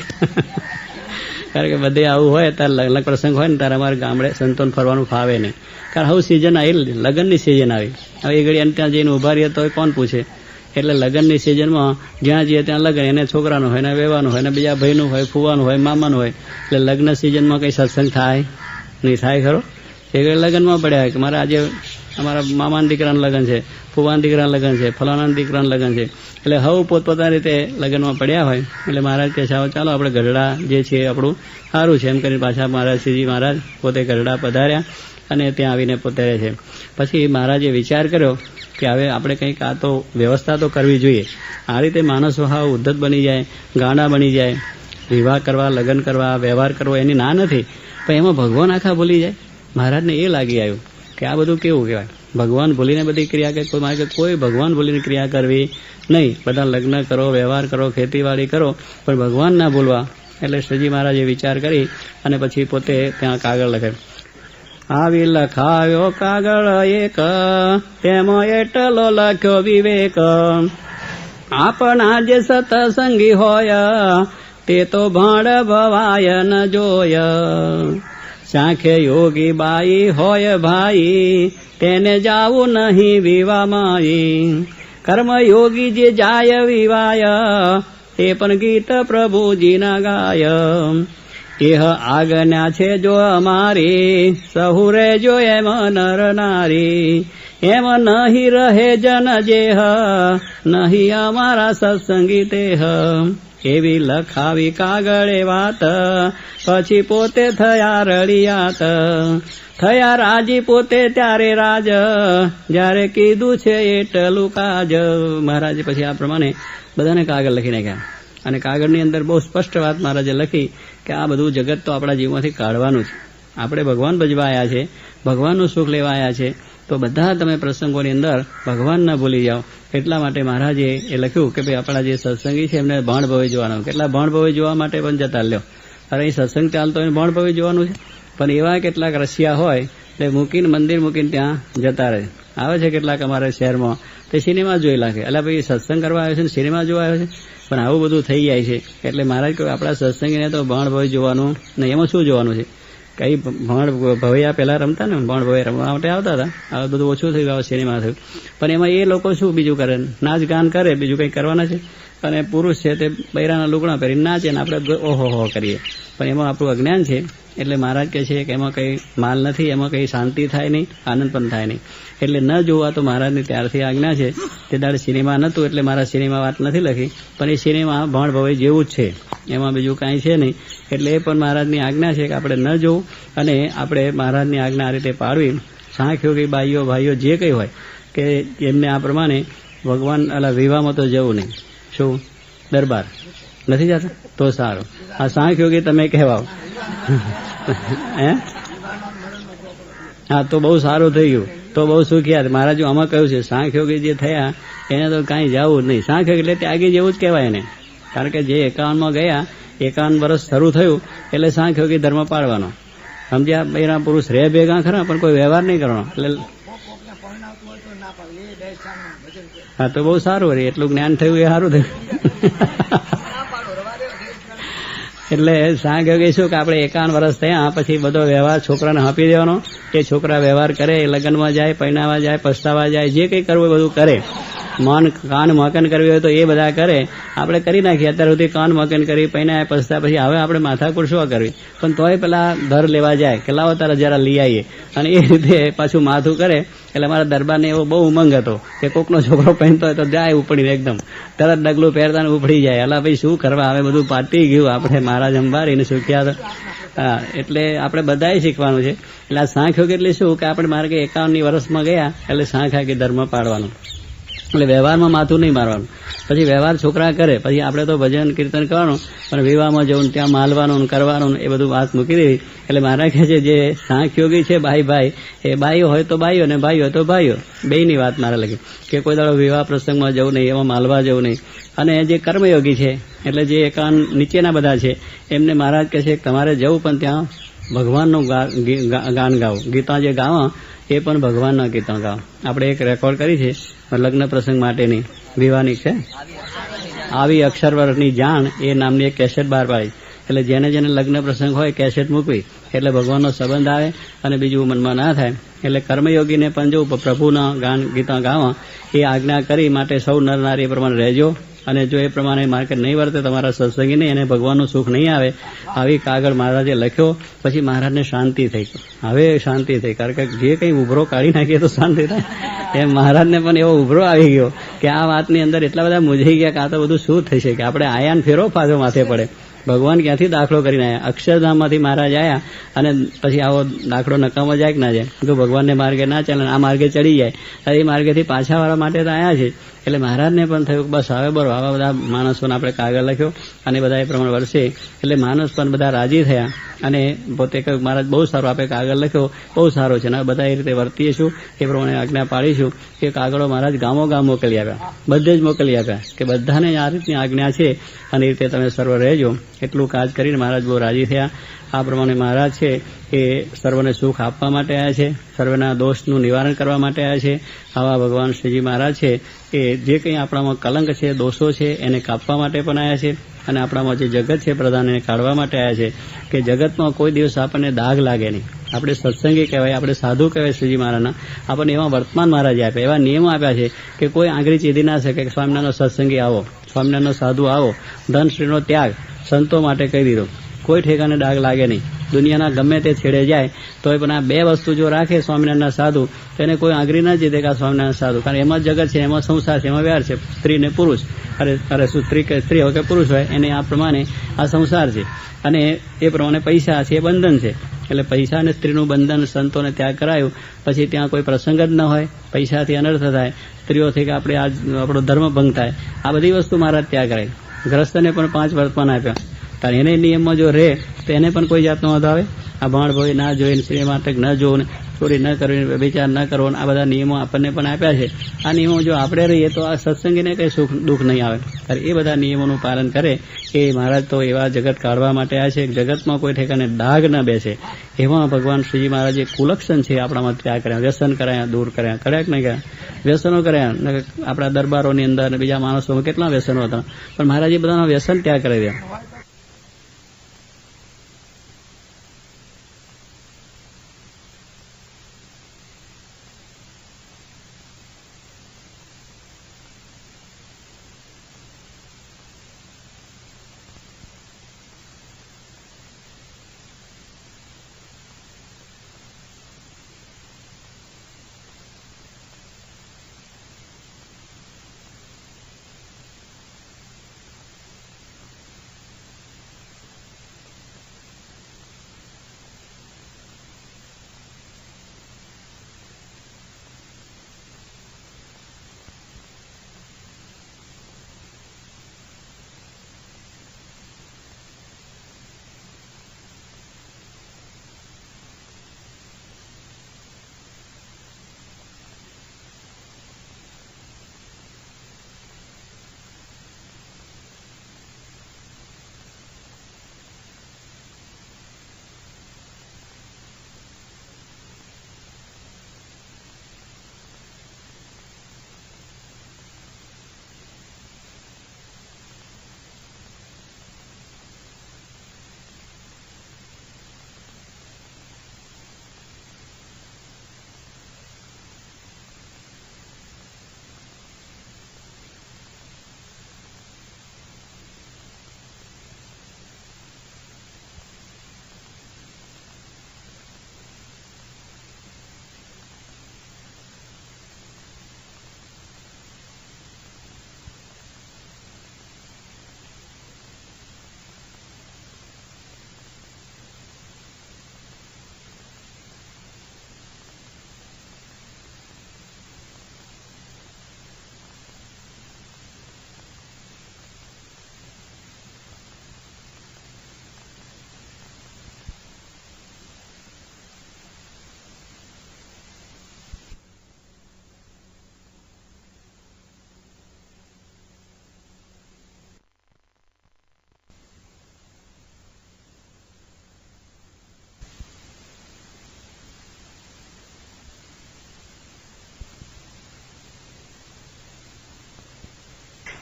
કારણ કે બધે આવું હોય ત્યારે લગ્ન પ્રસંગ હોય ને ત્યારે અમારે ગામડે સંતોન ફરવાનું ફાવે નહીં, કારણ હવે સિઝન આવી, લગ્નની સિઝન આવી. હવે એ ઘડી એને ત્યાં જઈને ઉભા રહીએ તો કોણ પૂછે, એટલે લગ્નની સિઝનમાં જ્યાં જઈએ ત્યાં લગ્ન, એને છોકરાનું હોય ને વેવાનું હોય ને બીજા ભાઈનું હોય, ફૂવાનું હોય, મામાનું હોય, એટલે લગ્ન સિઝનમાં કંઈ સત્સંગ થાય નહીં. થાય ખરો? એ ઘડી લગ્નમાં પડ્યા કે મારે આજે અમારા મામાના દીકરાનું લગ્ન છે, ફૂવાના દીકરાનું લગ્ન છે, ફલાણાના દીકરાનું લગ્ન છે, એટલે હવે પોતપોતાની રીતે લગ્નમાં પડ્યા હોય. એટલે મહારાજ કહે છે ચાલો આપણે ગઢડા જે છે આપણું સારું છે, એમ કરીને પાછા મહારાજ શ્રીજી મહારાજ પોતે ગઢડા પધાર્યા અને ત્યાં આવીને પોતે રહે છે. પછી મહારાજે વિચાર કર્યો કે હવે આપણે કંઈક આ તો વ્યવસ્થા તો કરવી જોઈએ. આ રીતે માણસો હા ઉદ્ધત બની જાય, ગાંડા બની જાય, વિવાહ કરવા, લગ્ન કરવા, વ્યવહાર કરવો એની ના નથી, પણ એમાં ભગવાન આખા ભૂલી જાય. મહારાજને એ લાગી આવ્યું કે આ બધું કેવું કહેવાય, ભગવાન ભૂલીને બધી ક્રિયા કે મારે કે કોઈ ભગવાન ભૂલીને ક્રિયા કરવી નહીં. બધા લગ્ન કરો, વ્યવહાર કરો, ખેતીવાડી કરો, પણ ભગવાન ના ભૂલવા. એટલે શ્રીજી મહારાજે વિચાર કરી અને પછી પોતે ત્યાં કાગળ લખે. આવી લખાવ્યો કાગળ એક, તેમાં એટલો લખ્યો વિવેક, આપણા જે સતસંગી હોય તે તો ભાંડ ભવાય ન જોય. સાંખે યોગી બાઈ હોય ભાઈ, તેને જાવું નહીં વિવામાઈ. કર્મયોગી જે જાય વિવાય, તે પણ ગીત પ્રભુજીના ગાય. એહ આજ્ઞા છે જો અમારી, સહુ રેજો એમ નર નારી. એમ નહીં રહે જન જેહ, નહીં અમારા સત્સંગી તેહ. એવી લખાવી કાગળે વાત, પછી પોતે થયા રળિયાત. થયા રાજી પોતે ત્યારે રાજ, જ્યારે કીધું છે એટલું કાજ. મહારાજે પછી આ પ્રમાણે બધાને કાગળ લખી નાખ્યા અને કાગળની અંદર બહુ સ્પષ્ટ વાત મહારાજે લખી કે આ બધું જગત તો આપણા જીવનમાંથી કાઢવાનું છે. આપણે ભગવાન ભજવા આવ્યા છે, ભગવાનનું સુખ લેવા આવ્યા છે, તો બધા તમે પ્રસંગોની અંદર ભગવાન ન ભૂલી જાઓ. એટલા માટે મહારાજે એ લખ્યું કે ભાઈ આપણા જે સત્સંગી છે એમને ભાણ ભવે જોવાનું. કેટલા ભાણ ભવે જોવા માટે પણ જતા લ્યો. અરે અહીં સત્સંગ ચાલતો હોય ભાણ ભવે જોવાનું છે, પણ એવા કેટલાક રશિયા હોય એટલે મૂકીને મંદિર મૂકીને ત્યાં જતા રહે. આવે છે કેટલાક અમારા શહેરમાં, તે સિનેમા જોઈ લાગે, એટલે ભાઈ સત્સંગ કરવા આવ્યો છે ને સિનેમા જોવા આવ્યો છે. પણ આવું બધું થઈ જાય છે. એટલે મહારાજ કહ્યું આપણા સત્સંગીને તો ભાણ ભવે જોવાનું નહીં. એમાં શું જોવાનું છે? કઈ ભાણ ભવૈયા પહેલા રમતા ને, ભાણ ભવૈયા રમવા માટે આવતા હતા. હવે બધું ઓછું થયું, હવે સિનેમા થયું. પણ એમાં એ લોકો શું બીજું કરે? નાચ ગાન કરે, બીજું કંઈ કરવાના છે. અને પુરુષ છે તે બૈરાના લુગડા પહેરીને નાચે ને આપણે ઓહો હો કરીએ. પણ એમાં આપણું અજ્ઞાન છે. એટલે મહારાજ કહે છે કે એમાં કંઈ માલ નથી, એમાં કંઈ શાંતિ થાય નહીં, આનંદ પણ થાય નહીં. એટલે ન જોવા તો મહારાજની ત્યારથી આજ્ઞા છે. તે દાડે સિનેમા નહોતું એટલે મારા સિનેમા વાત નથી લખી, પણ એ સિનેમા ભાણ ભવાઈ જેવું જ છે, એમાં બીજું કાંઈ છે નહીં. એટલે એ પણ મહારાજની આજ્ઞા છે કે આપણે ન જોવું અને આપણે મહારાજની આજ્ઞા આ રીતે પાડવી. સાંખ યોગી બાઈઓ ભાઈઓ જે કંઈ હોય કે એમને આ પ્રમાણે ભગવાન વિવાહમાં તો જવું નહીં. શું દરબાર નથી જતા તો સારું. આ સાંખ યોગી તમે કહેવાઓ. હે હા, તો બહુ સારું થઈ ગયું, તો બહુ સુખિયાર. મહારાજ આમાં કહ્યું છે સાંખ યોગી જે થયા એને તો કાંઈ જવું જ નહીં. સાંખ યોગી એટલે ત્યાગી જેવું જ કહેવાય એને. કારણ કે જે 51માં ગયા, 51 વર્ષ શરૂ થયું એટલે સાંખ યોગી ધર્મ પાડવાનો. સમજ્યા? બૈરા પુરુષ રહે ભેગા ખરા પણ કોઈ વ્યવહાર નહીં કરવાનો. એટલે હા, તો બહુ સારું રહે. એટલું જ્ઞાન થયું એ સારું થયું. એટલે સાંગ યોગી શું કે આપણે 51 વર્ષ થયા પછી બધો વ્યવહાર છોકરાને આપી દેવાનો, એ છોકરા વ્યવહાર કરે, લગ્નમાં જાય, પૈણાવા જાય, પસ્તાવા જાય, જે કંઈ કરવું બધું કરે. કાન મકન કરવી હોય તો એ બધા કરે, આપણે કરી નાખીએ. અત્યાર સુધી કાન મકન કરી, પૈણા પસ્તા, પછી હવે આપણે માથાકૂટ શું કરવી? પણ તોય પેલા ધર લેવા જાય કે લાવો તારા જરા લઈ આવીએ, અને એ રીતે પાછું માથું કરે. એટલે મારા દરબારને એવો બહુ ઉમંગ હતો કે કોકનો છોકરો પહેરતો હોય તો જાય ઉપડીને એકદમ તરત ડગલું પહેરતા ઉપડી જાય. અલા ભાઈ શું કરવા, હવે બધું પાટી ગયું, આપણે મહારાજ અંબારીને સુખ્યા. હા, એટલે આપણે બધાએ શીખવાનું છે. એટલે આ સાંખ યોગ એટલે શું કે આપણે મારે કે 51 વર્ષમાં ગયા એટલે સાંખ આખી ધર્મ પાડવાનું, એટલે વ્યવહારમાં માથું નહીં મારવાનું. પછી વ્યવહાર છોકરા કરે, પછી આપણે તો ભજન કીર્તન કરવાનું, પણ વિવાહમાં જવું, ત્યાં માલવાનું કરવાનું, એ બધું વાત મૂકી દેવી. એટલે મારા કહે છે જે સાંખ યોગી છે ભાઈ, એ બાઈઓ હોય તો બાઈઓ ને ભાઈઓ હોય તો ભાઈઓ, બેયની વાત મારે લગી કે કોઈ દાડો વિવાહ પ્રસંગમાં જવું નહીં, એમાં માલવા જવું નહીં. અને જે કર્મયોગી છે એટલે જે એકાન નીચેના બધા છે એમને મહારાજ કહે છે તમારે જવું, પણ ત્યાં ભગવાનનું ગાન ગાઓ, ગીતા જે ગાવા એ પણ ભગવાનના ગીતા ગાઓ. આપણે એક રેકોર્ડ કરી છે લગ્ન પ્રસંગ માટેની, વિવાહની છે, આવી અક્ષરવરની જાણ એ નામની એક કેસેટ બહાર પાડી. એટલે જેને જેને લગ્ન પ્રસંગ હોય કેસેટ મૂકવી એટલે ભગવાનનો સંબંધ આવે અને બીજું મનમાં ના થાય. એટલે કર્મયોગીને પણ જો પ્રભુના ગાન ગીતા ગાવા એ આજ્ઞા કરી માટે સૌ નર નારી એ પ્રમાણે રહેજો. અને જો એ પ્રમાણે માર્કેટ નહીં વર્તે તમારા સત્સંગી નહીં, એને ભગવાનનું સુખ નહીં આવે. આવી કાગળ મહારાજે લખ્યો. પછી મહારાજને શાંતિ થઈ, હવે શાંતિ થઈ, કારણ કે જે કંઈ ઉભરો કાઢી નાખીએ તો શાંતિ થાય. એમ મહારાજને પણ એવો ઉભરો આવી ગયો કે આ વાતની અંદર એટલા બધા મૂંઝાઈ ગયા કે આ તો બધું શું થઈ છે, કે આપણે આયાન ફેરો પાછો માથે પડે. ભગવાન ક્યાંથી દાખલો કરીને આવ્યા? અક્ષરધામમાંથી મહારાજ આવ્યા અને પછી આવો દાખલો નકામો જાય કે ના જાય? જો ભગવાનને માર્ગે ના ચાલે, આ માર્ગે ચડી જાય, એ માર્ગેથી પાછાવાળા માટે તો આવ્યા છે. એટલે મહારાજને પણ થયું બસ હવે બરો, આવા બધા માણસોને આપણે કાગળ લખ્યો અને બધા એ પ્રમાણે વર્ષે. એટલે માણસ પણ બધા રાજી થયા અને પોતે કહ્યું મહારાજ બહુ સારો, આપણે કાગળ લખ્યો બહુ સારો છે, અને બધા એ રીતે વર્તીશું, એ પ્રમાણે આજ્ઞા પાડીશું. કે કાગળો મહારાજ ગામો ગામ મોકલી આપ્યા, બધે જ મોકલી આપ્યા કે બધાને આ રીતની આજ્ઞા છે અને એ રીતે તમે સર્વ રહેજો. એટલું કાજ કરીને મહારાજ બહુ રાજી થયા. આ પ્રમાણે મહારાજ છે એ સર્વને સુખ આપવા માટે આવ્યા છે, સર્વના દોષનું નિવારણ કરવા માટે આવ્યા છે. આવા ભગવાન શ્રીજી મહારાજ છે એ જે કંઈ આપણામાં કલંક છે, દોષો છે, એને કાપવા માટે પણ આવ્યા છે. અને આપણામાં જે જગત છે પ્રધાન એને કાઢવા માટે આવ્યા છે કે જગતમાં કોઈ દિવસ આપણને દાગ લાગે નહીં. આપણે સત્સંગી કહેવાય, આપણે સાધુ કહેવાય શ્રીજી મહારાજના. આપણને એવા વર્તમાન મહારાજે આપ્યા, એવા નિયમો આપ્યા છે કે કોઈ આંગળી ચીધી ના શકે કે સ્વામિનારાયણનો સત્સંગી આવો, સ્વામિનારાયણનો સાધુ આવો. ધનશ્રીનો ત્યાગ સંતો માટે કહી દીધો, કોઈ ઠેકાને દાગ લાગે નહીં. દુનિયાના ગમે તે છેડે જાય તો પણ આ બે વસ્તુ જો રાખે સ્વામિનારાયણના સાધુ, તો એને કોઈ આંગળી ના જીતે કે આ સ્વામિનારાયણ સાધુ. કારણ એમાં જગત છે, એમાં સંસાર છે, એમાં વ્યવહાર છે, સ્ત્રી ને પુરુષ. અરે શું સ્ત્રી હોય કે પુરુષ હોય, એને આ પ્રમાણે આ સંસાર છે અને એ પ્રમાણે પૈસા છે એ બંધન છે. એટલે પૈસા અને સ્ત્રીનું બંધન સંતોને ત્યાગ કરાયું. પછી ત્યાં કોઈ પ્રસંગ જ ન હોય, પૈસાથી અનર્થ થાય, સ્ત્રીઓથી કે આપણે આ આપણો ધર્મ ભંગ થાય. આ બધી વસ્તુ મહારાજ ત્યાગ કરાય. ગ્રસ્તને પણ 5 વર્તમાન આપ્યા. કારણ એને નિયમમાં જો રહે તો એને પણ કોઈ જાતનો વાંધો આવે. આ ભાણ ભોય ના જોઈને, સ્ત્રી માટે ન જોવું, ચોરી ન કરવી, વિચાર ન કરવો, આ બધા નિયમો આપણને પણ આપ્યા છે. આ નિયમો જો આપણે રહીએ તો આ સત્સંગીને કંઈ સુખ દુઃખ નહીં આવે. ત્યારે એ બધા નિયમોનું પાલન કરે કે મહારાજ તો એવા જગત કાઢવા માટે આવ્યા છે, જગતમાં કોઈ ઠેકાને ડાઘ ન બેસે. એમાં ભગવાન શ્રીજી મહારાજે કુલક્ષણ છે આપણામાં ત્યાગ કર્યા, વ્યસન કર્યા, દૂર કર્યા. કર્યા કે નહીં કર્યા? વ્યસનો કર્યા. આપણા દરબારોની અંદર અને બીજા માણસોમાં કેટલા વ્યસનો હતા, પણ મહારાજે બધાના વ્યસન ત્યાગ કરી રહ્યા.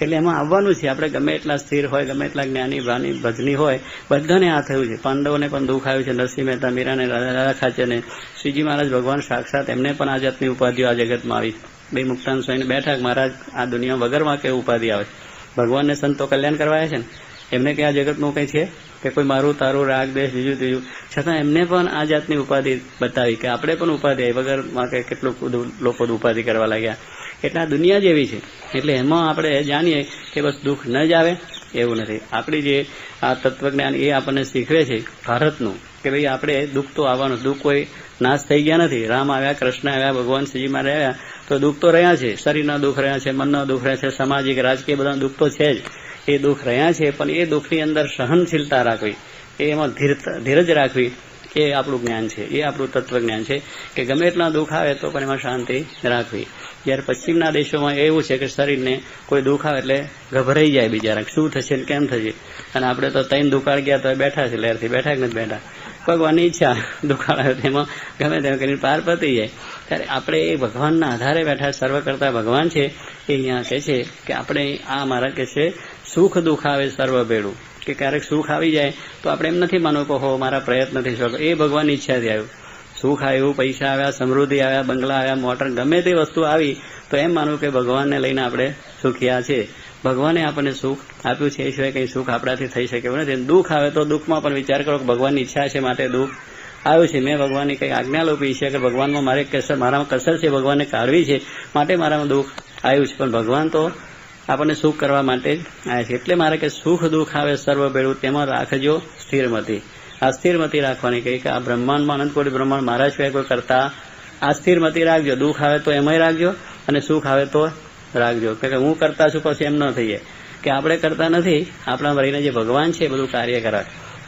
એટલે એમાં આવવાનું છે. આપણે ગમે એટલા સ્થિર હોય, ગમે એટલા જ્ઞાની ભાની ભજની હોય, બધાને આ થયું છે. પાંડવોને પણ દુઃખ આવ્યું છે, નરસિંહ મહેતા, મીરાને, રાજા ખાચરને, શ્રીજી મહારાજ ભગવાન સાક્ષાત એમને પણ આ જાતની ઉપાધિઓ આ જગતમાં આવી. બે મુક્તાન સ્વામીને બેઠા મહારાજ આ દુનિયા વગરમાં કેવું ઉપાધિ આવે. ભગવાનને સંતો કલ્યાણ કરવાયા છે ને, એમને કે આ જગતનું કંઈ છે કે કોઈ મારું તારું રાગ દેશ બીજું ત્રીજું, છતાં એમને પણ આ જાતની ઉપાધિ બતાવી કે આપણે પણ ઉપાધિ આવી વગરમાં કે કેટલું લોકો ઉપાધિ કરવા લાગ્યા. એટલે આ દુનિયા જેવી છે. એટલે એમાં આપણે જાણીએ કે બસ દુઃખ ન જ આવે એવું નથી. આપણી જે આ તત્વજ્ઞાન એ આપણને શીખવે છે ભારતનું કે ભાઈ આપણે દુઃખ તો આવવાનું, દુઃખ કોઈ નાશ થઈ ગયા નથી. રામ આવ્યા, કૃષ્ણ આવ્યા, ભગવાન શ્રીજી મહારાજ આવ્યા તો દુઃખ તો રહ્યા છે. શરીરના દુઃખ રહ્યા છે, મનના દુઃખ રહ્યા છે, સામાજિક રાજકીય બધા દુઃખ તો છે જ. એ દુઃખ રહ્યા છે, પણ એ દુઃખની અંદર સહનશીલતા રાખવી, એમાં ધીરજ રાખવી, એ આપણું જ્ઞાન છે, એ આપણું તત્વજ્ઞાન છે કે ગમે એટલા દુઃખ આવે તો પણ એમાં શાંતિ રાખવી. જ્યારે પશ્ચિમના દેશોમાં એવું છે કે શરીરને કોઈ દુઃખ આવે એટલે ગભરાઈ જાય બિચારા, શું થશે ને કેમ થશે. અને આપણે તો તૈન દુકાળ ગયા તો બેઠા છે, લહેરથી બેઠા કે નથી બેઠા. ભગવાનની ઈચ્છા દુકાળ આવે તેમાં ગમે તેમ કરીને પાર પતી જાય. ત્યારે આપણે એ ભગવાનના આધારે બેઠા, સર્વ કરતા ભગવાન છે એ અહીંયા કહે છે કે આપણે આ મારા કહે છે સુખ દુઃખ આવે સર્વ ભેળું, કે ક્યારેક સુખ આવી જાય તો આપણે એમ નથી માનવું કે હો મારા પ્રયત્નથી સુખ, એ ભગવાનની ઈચ્છાથી આવ્યું. સુખ આવ્યું, પૈસા આવ્યા, સમૃદ્ધિ આવ્યા, બંગલા આવ્યા, મોટર, ગમે તે વસ્તુ આવી તો એમ માનવું કે ભગવાનને લઈને આપણે સુખિયા છે. ભગવાને આપણને સુખ આપ્યું છે, એ સિવાય કંઈ સુખ આપણાથી થઈ શકે એવું નથી. દુઃખ આવે તો દુઃખમાં પણ વિચાર કરો કે ભગવાનની ઈચ્છા છે માટે દુઃખ આવ્યું છે. મેં ભગવાનની કંઈ આજ્ઞા લોપી છે કે ભગવાનમાં મારે કસર, મારામાં કસર છે, ભગવાનને કાઢવી છે માટે મારામાં દુઃખ આવ્યું છે. પણ ભગવાન તો આપણને સુખ કરવા માટે જ આવ્યા છે. એટલે મારે કે સુખ દુઃખ આવે સર્વ ભેળું તેમાં રાખજો સ્થિરમતી. આ સ્થિરમતી રાખવાની કહી કે આ બ્રહ્માંડમાં અનંતકોટી બ્રહ્માંડ મારા સિવાય કોઈ કરતા આ સ્થિરમતી રાખજો. દુઃખ આવે તો એમાંય રાખજો અને સુખ આવે તો રાખજો. કે હું કરતા છું પછી એમ ન થઈ જાય કે આપણે કરતા નથી, આપણા રહીને જે ભગવાન છે બધું કાર્ય કરે.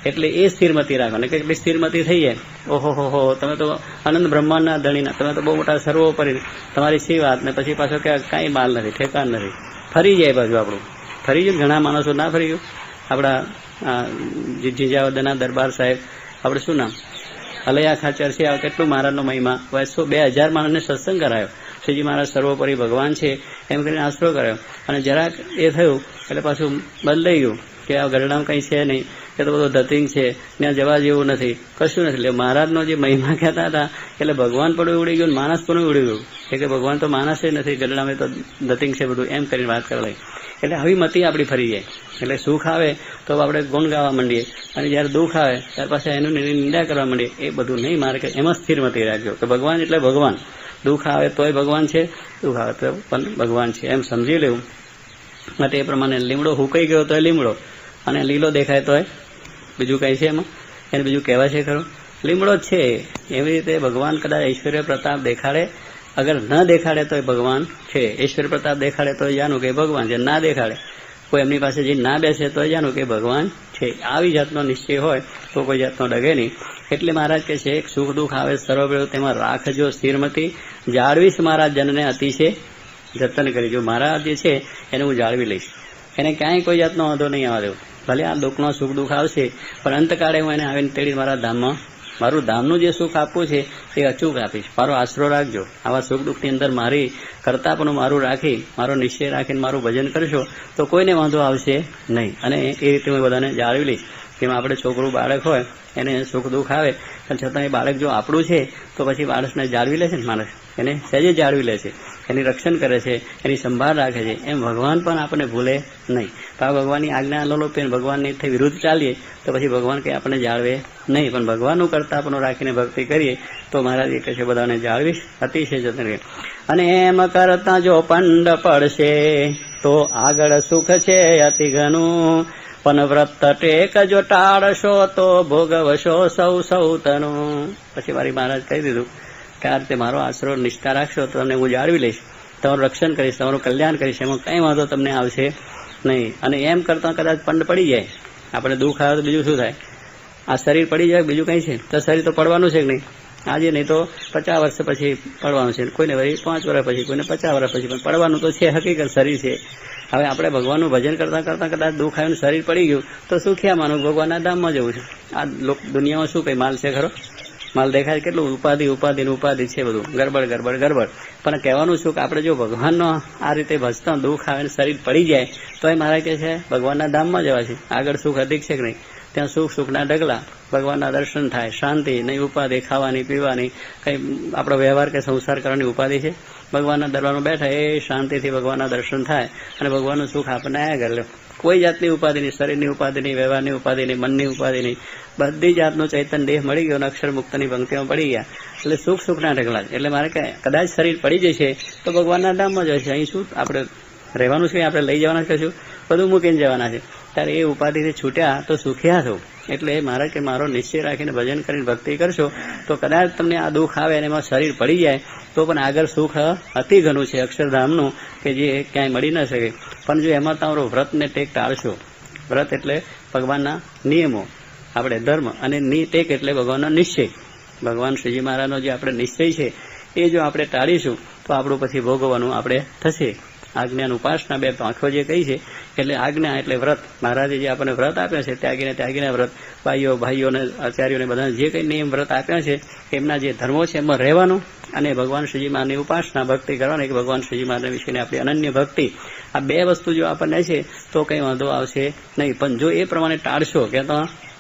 એટલે એ સ્થિરમતી રાખવાની. કેટલી સ્થિરમતી થઈ જાય, ઓહો હો તમે તો અનંત બ્રહ્માંડના ધણીના, તમે તો બહુ મોટા સર્વોપરી, તમારી સી વાત. ને પછી પાછો કે કાંઈ માલ નથી, ઠેકાણ નથી, ફરી જાય બાજુ આપણું. ફરી ગયું ઘણા માણસો ના ફરી ગયું. આપણા જીજાવદના દરબાર સાહેબ, આપણે શું નામ, અલૈયા ખાચર છે, કેટલું મહારાજનો મહિમા, 2000 માણસને સત્સંગ કરાયો. શ્રીજી મહારાજ સર્વોપરી ભગવાન છે એમ કરીને આશરો કર્યો. અને જરાક એ થયું એટલે પાછું બદલાઈ ગયું કે આ ગરડામાં કંઈ છે નહીં, કે તો બધું ધતિંગ છે, ત્યાં જવા જેવું નથી, કશું નથી. એટલે મહારાજનો જે મહિમા કહેતા હતા એટલે ભગવાન પણ ઉડી ગયું, માણસ પણ ઉડી ગયું કે ભગવાન તો માણસે નથી, ગરડામાં તો ધતિંગ છે બધું, એમ કરીને વાત કરવા. એટલે આવી મતી આપણી ફરી જાય. એટલે સુખ આવે તો આપણે ગુણ ગાવા માંડીએ, અને જ્યારે દુઃખ આવે ત્યાર પાછા એનું નિંદા કરવા માંડીએ. એ બધું નહીં, મારે કે એમાં સ્થિરમતી રાખજો કે ભગવાન એટલે ભગવાન. દુઃખ આવે તોય ભગવાન છે, દુઃખ આવે તો પણ ભગવાન છે એમ સમજી લેવું. માટે એ પ્રમાણે લીમડો હુકાઈ ગયો તોય લીમડો, અને લીલો દેખાય તોય બીજું કંઈ છે એમાં, એને બીજું કહેવાય છે ખરું, લીમડો જ છે. એવી રીતે ભગવાન કદાચ ઐશ્વર્ય પ્રતાપ દેખાડે, અગર ન દેખાડે તોય ભગવાન છે. ઐશ્વર્ય પ્રતાપ દેખાડે તો જાણું કે ભગવાન છે, ના દેખાડે, કોઈ એમની પાસે જઈને ના બેસે તો જાણું કે ભગવાન છે. આવી જાતનો નિશ્ચય હોય તો કોઈ જાતનો ડગે નહીં. એટલે મહારાજ કહે છે સુખ દુઃખ આવે સર્વભેળું તેમાં રાખજો સ્થિરમતી, જાળવીશ મારા જનને અતિશય જતન કરીજો. મારા જે છે એને હું જાળવી લઈશ, એને ક્યાંય કોઈ જાતનો વાંધો નહીં આવવા દેવું. ભલે આ દુઃખનો સુખ દુઃખ આવશે પણ અંતકાળે હું એને આવીને તેડી મારા ધામમાં, મારું ધામનું જે સુખ આપવું છે એ અચૂક આપીશ. મારો આશરો રાખજો. આવા સુખ દુઃખની અંદર મારી કરતા પણ મારું રાખી, મારો નિશ્ચય રાખીને મારું ભજન કરશો તો કોઈને વાંધો આવશે નહીં. અને એ રીતે હું બધાને જાળવી લઈશ. જેમાં આપણે છોકરું બાળક હોય એને સુખ દુઃખ આવે પણ છતાં એ બાળક જો આપણું છે તો પછી બાળકને જાળવી લે છે ને માણસ, એને સહેજે જાળવી લે છે, એની રક્ષણ કરે છે, એની સંભાળ રાખે છે. એમ ભગવાન પણ આપણને ભૂલે નહીં. તો આ ભગવાનની આજ્ઞા લોપીને ભગવાનની વિરુદ્ધ ચાલીએ તો પછી ભગવાન કંઈ આપણને જાળવે નહીં. પણ ભગવાનનું કરતા આપણું રાખીને ભક્તિ કરીએ તો મહારાજ એ કહે છે બધાને જાળવીશ અતિશય જતન. અને એમ કરતા જો પંડ પડશે તો આગળ સુખ છે અતિ ઘણું, પણ વ્રત ટેક જો ટાળશો તો ભોગવશો સૌ તનું. પછી મારી મહારાજ કહી દીધું કે આ રીતે મારો આશરો નિષ્ઠા રાખશો તો તમને હું જાળવી લઈશ, તમારું રક્ષણ કરીશ, તમારું કલ્યાણ કરીશ, એમાં કંઈ વાંધો તમને આવશે નહીં. અને એમ કરતાં કદાચ પંડ પડી જાય, આપણે દુઃખ આવે તો બીજું શું થાય, આ શરીર પડી જાય બીજું કંઈ છે, તો શરીર તો પડવાનું છે કે નહીં, આજે નહીં તો 50 વર્ષ પછી પડવાનું છે, કોઈને વળી 5 વર્ષ પછી, કોઈને 50 વર્ષ પછી, પણ પડવાનું તો છે, હકીકત શરીર છે. હવે આપણે ભગવાનનું ભજન કરતાં કરતાં કદાચ દુઃખ આવ્યું શરીર પડી ગયું તો સુખ્યા માનો ભગવાનના ધામમાં જવું છે. આ દુનિયામાં શું કંઈ માલ છે ખરો, માલ દેખાય કેટલું ઉપાધિ ઉપાધિ ઉપાધિ છે, બધું ગરબડ ગરબડ ગરબડ. પણ કહેવાનું શું કે આપણે જો ભગવાનનો આ રીતે ભજતા દુઃખ આવે શરીર પડી જાય તો એ મહારાજ કહે છે ભગવાનના ધામમાં જવા છે. આગળ સુખ અધિક છે કે નહીં? ત્યાં સુખ સુખના ઢગલા, ભગવાનના દર્શન થાય, શાંતિ નહીં, ઉપાધિ ખાવાની પીવાની કંઈ આપણો વ્યવહાર કે સંસાર કરવાની ઉપાધિ છે. ભગવાનના દરબારમાં બેઠા એ શાંતિથી ભગવાનના દર્શન થાય અને ભગવાનનું સુખ આપણને આયા કરે. કોઈ જાતની ઉપાધિ નહીં, શરીરની ઉપાધિ નહીં, વ્યવહારની ઉપાધિ નહીં, મનની ઉપાધિ નહીં, બધી જાતનો ચૈતન્ય દેહ મળી ગયો અને અક્ષર મુક્તની પંક્તિમાં પડી ગયા એટલે સુખ સુખના ઢગલા. એટલે મારે કદાચ શરીર પડી જશે તો ભગવાનના ધામમાં જશે. અહીં શું આપણે રહેવાનું છે? આપણે લઈ જવાના કશું બધું મૂકીને જવાના છે. ત્યારે એ ઉપાધિથી છૂટ્યા તો સુખ્યા છો. એટલે મારે કે મારો નિશ્ચય રાખીને ભજન કરીને ભક્તિ કરશો તો કદાચ તમને આ દુઃખ આવે અને એમાં શરીર પડી જાય તો પણ આગળ સુખ અતિ ઘણું છે અક્ષરધામનું કે જે ક્યાંય મળી ન શકે. પણ જો એમાં તમારો વ્રતને ટેક ટાળશો, વ્રત એટલે ભગવાનના નિયમો, આપણે ધર્મ, અને ટેક એટલે ભગવાનનો નિશ્ચય, ભગવાન શ્રીજી મહારાજનો જે આપણે નિશ્ચય છે એ જો આપણે ટાળીશું તો આપણું પછી ભોગવવાનું આપણે થશે. આજ્ઞાનું ઉપાસના બે પાંખો જે કહી છે એટલે આજ્ઞા એટલે વ્રત. મહારાજે જે આપણને વ્રત આપ્યા છે ત્યાગીને વ્રત, ભાઈઓને આચાર્યોને બધા જે કંઈ નિયમ વ્રત આપ્યા છે એમના જે ધર્મો છે એમાં રહેવાનું અને ભગવાન શ્રીજી મહારાજની ઉપાસના ભક્તિ કરવાની કે ભગવાન શ્રીજી મહારાજ વિશેની આપણી અનન્ય ભક્તિ, આ બે વસ્તુ જો આપણને છે તો કંઈ વાંધો આવશે નહીં. પણ જો એ પ્રમાણે ટાળશો કે તો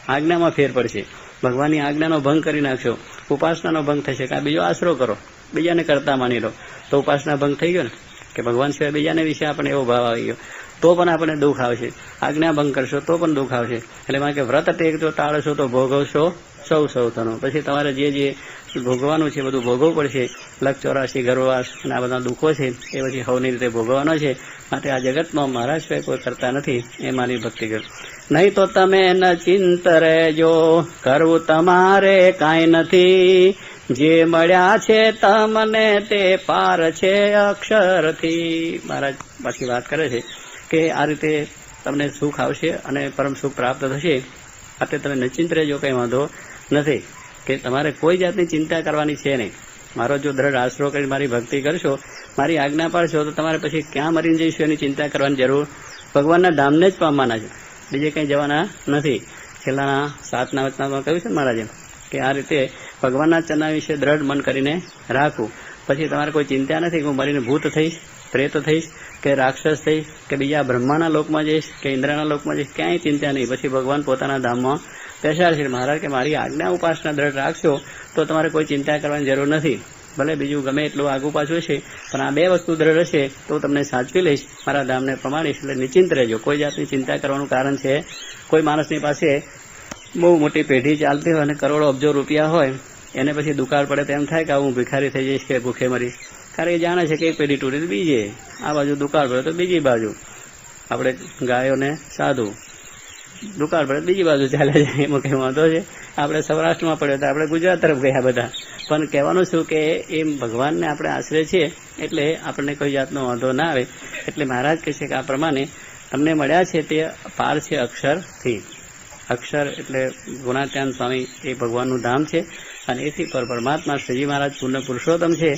આજ્ઞામાં ફેર પડશે, ભગવાનની આજ્ઞાનો ભંગ કરી નાખશો, ઉપાસનાનો ભંગ થશે કે આ બીજો આશરો કરો, બીજાને કરતા માની લો તો ઉપાસના ભંગ થઈ ગયો ને કે ભગવાન સિવાય બીજાને વિશે આપણે એવો ભાવ આવી ગયો તો પણ આપણને દુઃખ આવશે. આજ્ઞા ભંગ કરશો તો પણ દુઃખ આવશે. એટલે મારે કે વ્રત ટેક જો ટાળશો તો ભોગવશો સૌ થનું. પછી તમારે જે ભોગવાનું છે બધું ભોગવવું પડશે. લક 84 ગર્ભવાસ અને આ બધા દુઃખો છે એ પછી હવની રીતે ભોગવવાનો છે. માટે આ જગતમાં મારા સિવાય કોઈ કરતા નથી એ મારી ભક્તિ કર. નહીં તો તમે ન ચિંત રહેજો, કરવું તમારે કાંઈ નથી, જે મળ્યા છે તમને તે પાર છે અક્ષરથી. મહારાજ પાછી વાત કરે છે કે આ રીતે તમને સુખ આવશે અને પરમ સુખ પ્રાપ્ત થશે. એટલે તમે નિશ્ચિંત રહેજો, કંઈ વાંધો નથી કે તમારે કોઈ જાતની ચિંતા કરવાની છે નહીં. મારો જો દ્રઢ આશરો કરી મારી ભક્તિ કરશો, મારી આજ્ઞા પાડશો તો તમારે પછી ક્યાં મરીને જઈશું એની ચિંતા કરવાની જરૂર. ભગવાનના ધામને જ પામવાના છે, બીજે કંઈ જવાના નથી. છેલ્લાના 7ના વચનામાં કહ્યું છે મહારાજે કે આ રીતે ભગવાનના ચરના વિશે દ્રઢ મન કરીને રાખવું. પછી તમારે કોઈ ચિંતા નથી કે હું મરીને ભૂત થઈશ, પ્રેત થઈશ કે રાક્ષસ થઈશ કે બીજા બ્રહ્માના લોકમાં જઈશ કે ઇન્દ્રના લોકમાં જઈશ, ક્યાંય ચિંતા નહીં. પછી ભગવાન પોતાના ધામમાં બેસાડશે. મહારાજ કે મારી આજ્ઞા ઉપાસના દ્રઢ રાખશો તો તમારે કોઈ ચિંતા કરવાની જરૂર નથી. ભલે બીજું ગમે એટલું આગું પાછું છે પણ આ બે વસ્તુ દ્રઢ હશે તો તમને સાચવી લઈશ, મારા ધામને પ્રમાણીશ. એટલે નિશ્ચિંત રહેજો, કોઈ જાતની ચિંતા કરવાનું કારણ છે. કોઈ માણસની પાસે બહુ મોટી પેઢી ચાલતી હોય અને કરોડો અબજો રૂપિયા હોય એને પછી દુકાળ પડે તેમ થાય કે હું ભિખારી થઈ જઈશ કે ભૂખે મરીશ. કારણ એ જાણે છે કે એક પેઢી તૂટી તો બીજે, આ બાજુ દુકાળ પડે તો બીજી બાજુ આપણે ગાયોને સાધુ, દુકાળ પડે બીજી બાજુ ચાલે જાય. એમાં કંઈ વાંધો છે? આપણે સૌરાષ્ટ્રમાં પડ્યો તો આપણે ગુજરાત તરફ ગયા બધા. પણ કહેવાનું શું કે એમ ભગવાનને આપણે આશરે છીએ એટલે આપણને કોઈ જાતનો વાંધો ના આવે. એટલે મહારાજ કહે છે કે આ પ્રમાણે તમને મળ્યા છે તે પાર છે અક્ષરથી. અક્ષર એટલે ગુણાત્યાન સ્વામી એ ભગવાનનું ધામ છે અને એથી પર પરમાત્મા શ્રીજી મહારાજ પૂર્ણ પુરુષોત્તમ છે.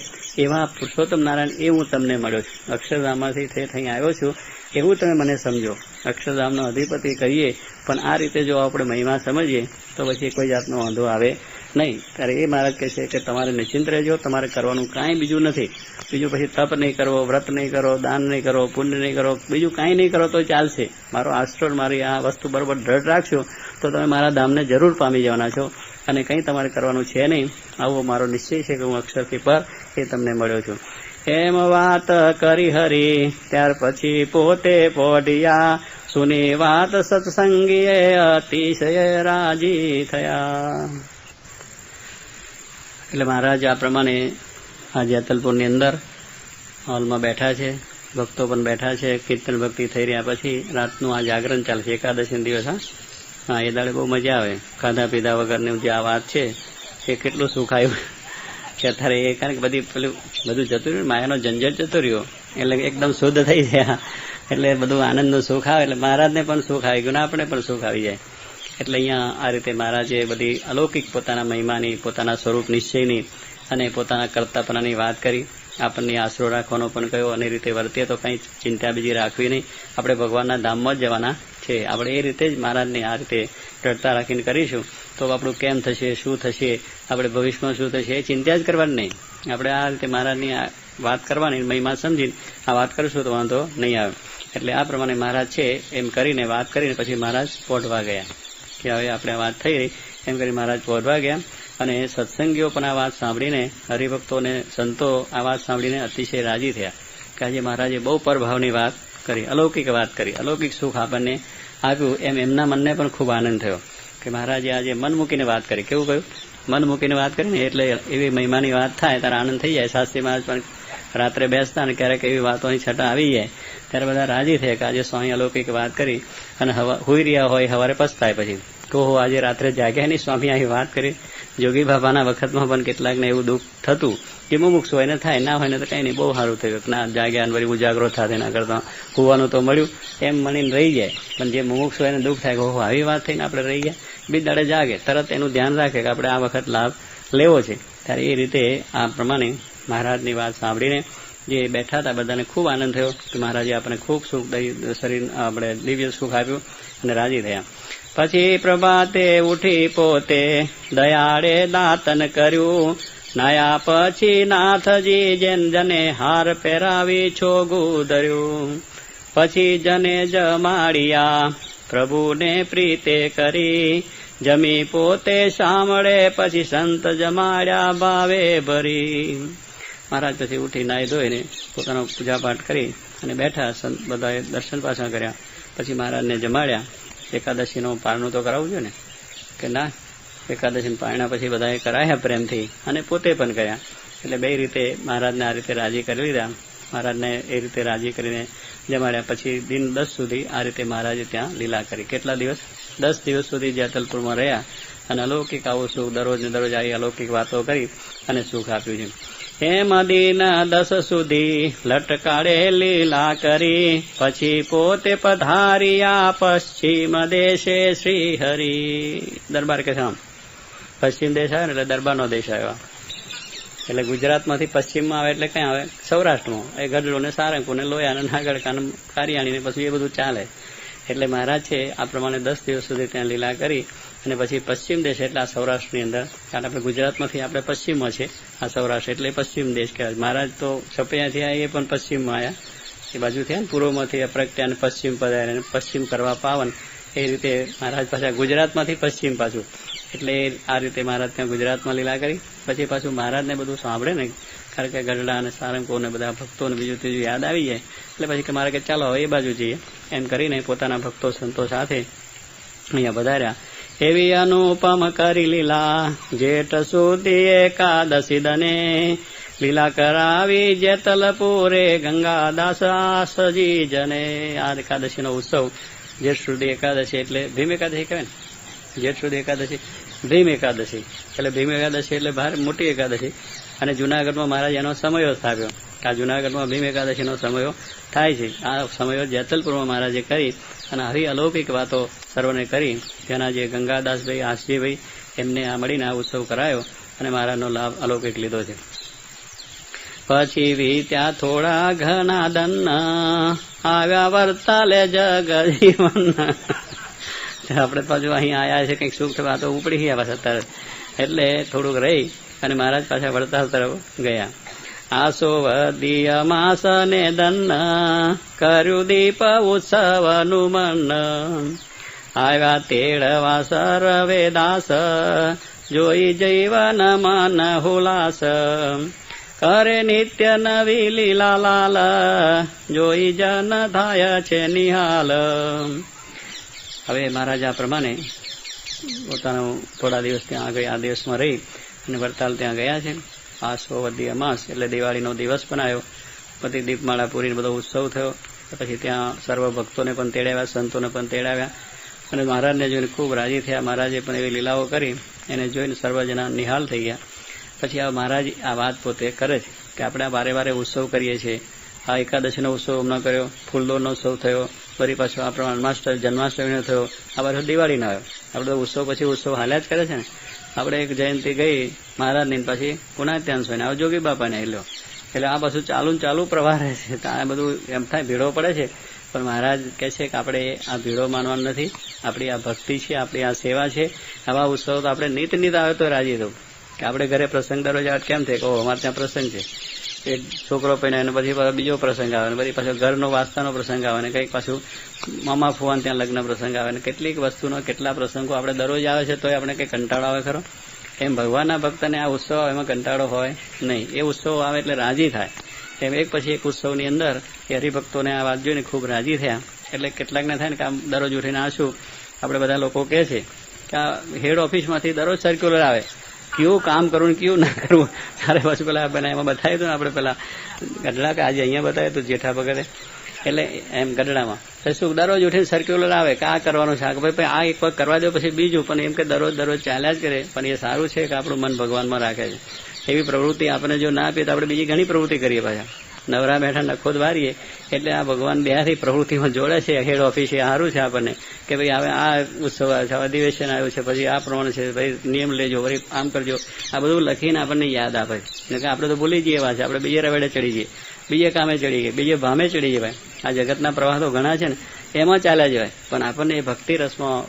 એવા પુરુષોત્તમ નારાયણ એ હું તમને મળ્યો છું. અક્ષરધામમાંથી થઈ આવ્યો છું એવું તમે મને સમજો. અક્ષરધામનો અધિપતિ કહીએ પણ આ રીતે જો આપણે મહિમા સમજીએ તો પછી કોઈ જાતનો વાંધો આવે નહીં. ત્યારે એ મહારાજ કહે છે કે તમારે નિશ્ચિંત રહેજો, તમારે કરવાનું કાંઈ બીજું નથી. બીજું પછી તપ નહીં કરવો, વ્રત નહીં કરો, દાન નહીં કરો, પુણ્ય નહીં કરો, બીજું કાંઈ નહીં કરો તો ચાલશે. મારો આશ્રય, મારી આ વસ્તુ બરોબર દ્રઢ રાખશો તો તમે મારા ધામને જરૂર પામી જવાના છો અને કંઈ તમારે કરવાનું છે નહીં. આવો મારો નિશ્ચય છે કે હું અક્ષરથી પર એ તમને મળ્યો છું. એમ વાત કરી હરી ત્યાર પછી પોતે પોઢિયા, સુની વાત સત્સંગીએ અતિશય રાજી થયા. એટલે મહારાજ આ પ્રમાણે આજે અતલપુરની અંદર હોલમાં બેઠા છે, ભક્તો પણ બેઠા છે. કીર્તન ભક્તિ થઈ રહ્યા પછી રાતનું આ જાગરણ ચાલશે, એકાદશી દિવસ. હા, એ દાડે બહુ મજા આવે. ખાધા પીધા વગરની જે આ વાત છે એ કેટલું સુખ આવ્યું કે અત્યારે એ કારણ કે બધું જતું રહ્યું, માયાનો ઝંઝટ જતો રહ્યો એટલે એકદમ શુદ્ધ થઈ ગયા. એટલે બધું આનંદનું સુખ આવે એટલે મહારાજને પણ સુખ આવી ગયું ને આપણે પણ સુખ આવી જાય. એટલે અહીંયા આ રીતે મહારાજે બધી અલૌકિક પોતાના મહિમાની, પોતાના સ્વરૂપ નિશ્ચયની અને પોતાના કર્તાપણાની વાત કરી. આપણને આશરો રાખવાનો પણ કયો, અને રીતે વર્તીએ તો કંઈ ચિંતા બીજી રાખવી નહીં. આપણે ભગવાનના ધામમાં જ જવાના છે. આપણે એ રીતે જ મહારાજને આ રીતે દ્રઢતા રાખીને કરીશું તો આપણું કેમ થશે, શું થશે, આપણે ભવિષ્યમાં શું થશે એ ચિંતા જ કરવાની નહીં. આપણે આ રીતે મહારાજની વાત કરવાની, મહિમા સમજીને આ વાત કરીશું તો વાંધો નહીં આવે. એટલે આ પ્રમાણે મહારાજ છે એમ કરીને વાત કરીને પછી મહારાજ પહોંચવા ગયા કે હવે આપણે આ વાત થઈ રહી એમ કરી મહારાજ પહોંચવા ગયા. અને સત્સંગીઓ પણ આ વાત સાંભળીને, હરિભક્તો અને સંતો આ વાત સાંભળીને અતિશય રાજી થયા કે આજે મહારાજે બહુ પરભાવની વાત કરી, અલૌકિક વાત કરી, અલૌકિક સુખ આપણને આપ્યું. એમ એમના મનને પણ ખૂબ આનંદ થયો કે મહારાજે આજે મન મૂકીને વાત કરી. કેવું કહ્યું? મન મૂકીને વાત કરીને એટલે એવી મહિમાની વાત થાય ત્યારે આનંદ થઈ જાય. શાસ્ત્રી મહારાજ પણ રાત્રે બેસતા અને ક્યારેક એવી વાતોની છટા આવી જાય ત્યારે બધા રાજી થયા કે આજે સ્વામી અલૌકિક વાત કરી. અને હોઈ રહ્યા હોય સવારે પછતાય પછી કહો આજે રાત્રે જાગ્યા નહીં, સ્વામી અહીં વાત કરી. જોગી બાબાના વખતમાં પણ કેટલાકને એવું દુઃખ થતું કે મુમુક્ષ હોય ને થાય, ના હોય ને તો કંઈ નહીં, બહુ સારું થયું કે ના જાગ્યા વળી ઉજાગરો થાય એના કરતાં હોવાનું તો મળ્યું એમ મણીને રહી જાય. પણ જે મુમુક્ષ હોય ને દુઃખ થાય કે ઓહો આવી વાત થઈને આપણે રહી ગયા, બીજ દાડે જાગે તરત એનું ધ્યાન રાખે કે આપણે આ વખત લાભ લેવો છે. ત્યારે એ રીતે આ પ્રમાણે મહારાજની વાત સાંભળીને જે બેઠા હતા બધાને ખૂબ આનંદ થયો કે મહારાજે આપણને ખૂબ સુખ શરીર આપણે દિવ્ય સુખ આપ્યું અને રાજી થયા. પછી પ્રભાતે ઉઠી પોતે દયાળે દાતન કર્યું, નાયા પછી નાથજી જેન જને હાર પહેરાવી છોગું ધર્યું. પછી જને જમાડિયા પ્રભુને પ્રીતે કરી, જમી પોતે સાંભળે પછી સંત જમાડ્યા ભાવે ભરી. મહારાજ પછી ઉઠી નાહી ધોઈને પોતાનો પૂજાપાઠ કરી અને બેઠા. સંત બધાએ દર્શન પાછા કર્યા. પછી મહારાજને જમાડ્યા. એકાદશીનો પારણું તો કરાવવું જોઈએ ને કે ના, એકાદશીને પારણા પછી બધાએ કરાયા પ્રેમથી અને પોતે પણ કર્યા. એટલે બે રીતે મહારાજને આ રીતે રાજી કરી લીધા. મહારાજને એ રીતે રાજી કરીને જમાડ્યા. પછી દિન 10 સુધી આ રીતે મહારાજે ત્યાં લીલા કરી. કેટલા દિવસ? 10 દિવસ સુધી જેતલપુરમાં રહ્યા અને અલૌકિક આવું સુખ દરરોજ ને દરરોજ આવી અલૌકિક વાતો કરી અને સુખ આપ્યું છે. એમ દિન 10 સુધી લટકાળે લીલા કરી, પછી પોતે પધાર્યા પશ્ચિમ દેશે શ્રી હરિ. દરબાર કે આમ પશ્ચિમ દેશ આવે ને એટલે દરબારનો દેશ આવ્યો. એટલે ગુજરાતમાંથી પશ્ચિમમાં આવે એટલે ક્યાં આવે? સૌરાષ્ટ્રમાં. એ ગઢડો ને સારંગપુર ને લોયા ને નાગડકા ને કારિયાણી ને પછી એ બધું ચાલે. એટલે મહારાજ છે આ પ્રમાણે 10 દિવસ સુધી ત્યાં લીલા કરી અને પછી પશ્ચિમ દેશ એટલે આ સૌરાષ્ટ્રની અંદર, કારણ આપણે ગુજરાતમાંથી આપણે પશ્ચિમમાં છે આ સૌરાષ્ટ્ર એટલે પશ્ચિમ દેશ કહેવાય. મહારાજ તો છપૈયાથી આવ્યા એ પણ પશ્ચિમમાં આવ્યા, એ બાજુ થયા ને પૂર્વમાંથી અપ્રગટ્યા અને પશ્ચિમ પધાર્યા અને પશ્ચિમ કરવા પાવન. એ રીતે મહારાજ પાછા ગુજરાતમાંથી પશ્ચિમ પાછું. એટલે આ રીતે મહારાજ ત્યાં ગુજરાતમાં લીલા કરી. પછી પાછું મહારાજને બધું સાંભળે ને, કારણ કે ગઢડા અને સારંગપુર ને બધા ભક્તોને બીજું ત્રીજું યાદ આવી જાય એટલે પછી કે મારે કે ચાલો એ બાજુ જઈએ એમ કરીને પોતાના ભક્તો સંતો સાથે અહીંયા વધાર્યા. એવી અનુપમ કરી લીલા જેઠ સુધી એકાદશી દને, લીલા કરાવી જેતલપુરે ગંગાદાસ આસજી જને. આ એકાદશીનો ઉત્સવ જેઠ સુધી એકાદશી એટલે ભીમ એકાદશી કહેવાય ને. જેઠ સુધી એકાદશી ભીમ એકાદશી એટલે ભીમ એકાદશી એટલે ભારે મોટી એકાદશી. અને જુનાગઢમાં મહારાજ એનો સમયો સ્થાપ્યો. આ જુનાગઢમાં ભીમ એકાદશીનો સમયો થાય છે. આ સમયો જેતલપુરમાં મહારાજે કરી અને આવી અલૌકિક વાતો સર્વને કરી. તેના જે ગંગાદાસભાઈ આસજીભાઈ એમને આ મળીને આ ઉત્સવ કરાયો અને મહારાજનો લાભ અલૌકિક લીધો છે. પછી ત્યાં થોડા ઘણા દન્ન આવ્યા વર્તાલે જગજીવન. આપણે પાછું અહીં આવ્યા છે કંઈક સુખ વાતો ઉપડી ગયા પાછા અત્યારે એટલે થોડુંક રહી અને મહારાજ પાછા વડતાલ તરફ ગયા. આસો વદીય માસ ને દન્ન કર્યું દીપ ઉત્સવનું મન, આવ્યા તેડવા સર્વે દાસ જોઈ જીવન મન હુલાસ, કરે નિત્ય નવી લીલા લાલ જોઈ જન થાય છે નિહાલ. હવે મહારાજ આ પ્રમાણે પોતાનું થોડા દિવસ ત્યાં આગળ આ દિવસમાં રહી અને વડતાલ ત્યાં ગયા છે. આસો વદીય માસ એટલે દિવાળીનો દિવસ પણ આવ્યો. પછી દીપમાળા પૂરીને બધો ઉત્સવ થયો. પછી ત્યાં સર્વ ભક્તોને પણ તેડાવ્યા, સંતોને પણ તેડાવ્યા અને મહારાજને જોઈને ખૂબ રાજી થયા. મહારાજે પણ એવી લીલાઓ કરી એને જોઈને સર્વજના નિહાલ થઈ ગયા. પછી આ મહારાજ આ વાત પોતે કરે છે કે આપણે આ વારે વારે ઉત્સવ કરીએ છીએ. આ એકાદશીનો ઉત્સવ હમણાં કર્યો, ફૂલદોરનો ઉત્સવ થયો, ફરી પાછો આ પ્રમાણે જન્માષ્ટમીનો થયો, આ પાછો દિવાળીનો આવ્યો. આપણે ઉત્સવ પછી ઉત્સવ હાલ્યા જ કરે છે ને. આપણે એક જયંતિ ગઈ મહારાજની, પછી પુના ત્યાં સોય ને જોગી બાપાને હેલ્યો એટલે આ પાછું ચાલુ ને ચાલુ પ્રવાહ રહે છે. તો આ બધું એમ થાય ભીડો પડે છે, પણ મહારાજ કહે છે કે આપણે આ ભીડો માનવાનું નથી. આપણી આ ભક્તિ છે, આપણી આ સેવા છે. આવા ઉત્સવ તો આપણે નીત આવે તો રાજી થવું કે આપણે ઘરે પ્રસંગ દરરોજ કેમ થાય કહો અમારે ત્યાં પ્રસંગ છે, એક છોકરો પહેણે અને પછી બીજો પ્રસંગ આવે ને પછી પાછો ઘરનો વાસ્તાનો પ્રસંગ આવે ને કંઈક પાછું મામા ફુવાન ત્યાં લગ્ન પ્રસંગ આવે ને કેટલીક વસ્તુનો કેટલા પ્રસંગો આપણે દરરોજ આવે છે તોય આપણે કંઈ કંટાળો આવે ખરો? એમ ભગવાનના ભક્તને આ ઉત્સવ આવે એમાં કંટાળો હોય નહીં. એ ઉત્સવ આવે એટલે રાજી થાય. એમ એક પછી એક ઉત્સવની અંદર એ હરિભક્તોને આ વાત જોઈને ખૂબ રાજી થયા. એટલે કેટલાકને થાય ને કે આમ દરરોજ ઉઠીને આશું આપણે બધા લોકો કહે છે કે આ હેડ ઓફિસમાંથી દરરોજ સર્ક્યુલર આવે કયું કામ કરવું ને કયું ના કરવું. તારે પાછું પેલા એમાં બતાવ્યું હતું ને આપણે પેલા ગઢડા કે આજે અહીંયા બતાવ્યું હતું જેઠા ભગતે, એટલે એમ ગઢડામાં શું દરરોજ ઉઠીને સર્ક્યુલર આવે કે આ કરવાનું છે, ભાઈ આ એક વખત કરવા દો પછી બીજું, પણ એમ કે દરરોજ ચાલ્યા જ કરે. પણ એ સારું છે કે આપણું મન ભગવાનમાં રાખે છે. એવી પ્રવૃત્તિ આપણને જો ના આપીએ તો આપણે બીજી ઘણી પ્રવૃત્તિ કરીએ પાછા. નવરા બેઠા નખો જ વારીએ એટલે આ ભગવાન બેથી પ્રવૃત્તિમાં જોડે છે. હેડ ઓફિસે સારું છે આપણને કે ભાઈ હવે આ ઉત્સવ આવે છે, અધિવેશન આવ્યું છે, પછી આ પ્રમાણે છે, ભાઈ નિયમ લેજો, વળી આમ કરજો. આ બધું લખીને આપણને યાદ આપે છે કે આપણે તો ભૂલી જઈએ પાછા, આપણે બીજે રવેડે ચડી જઈએ, બીજે કામે ચડી ગઈએ, બીજે ભામે ચડી જઈએ. ભાઈ આ જગતના પ્રવાહ તો ઘણા છે ને એમાં ચાલ્યા જવાય, પણ આપણને એ ભક્તિ રસમાં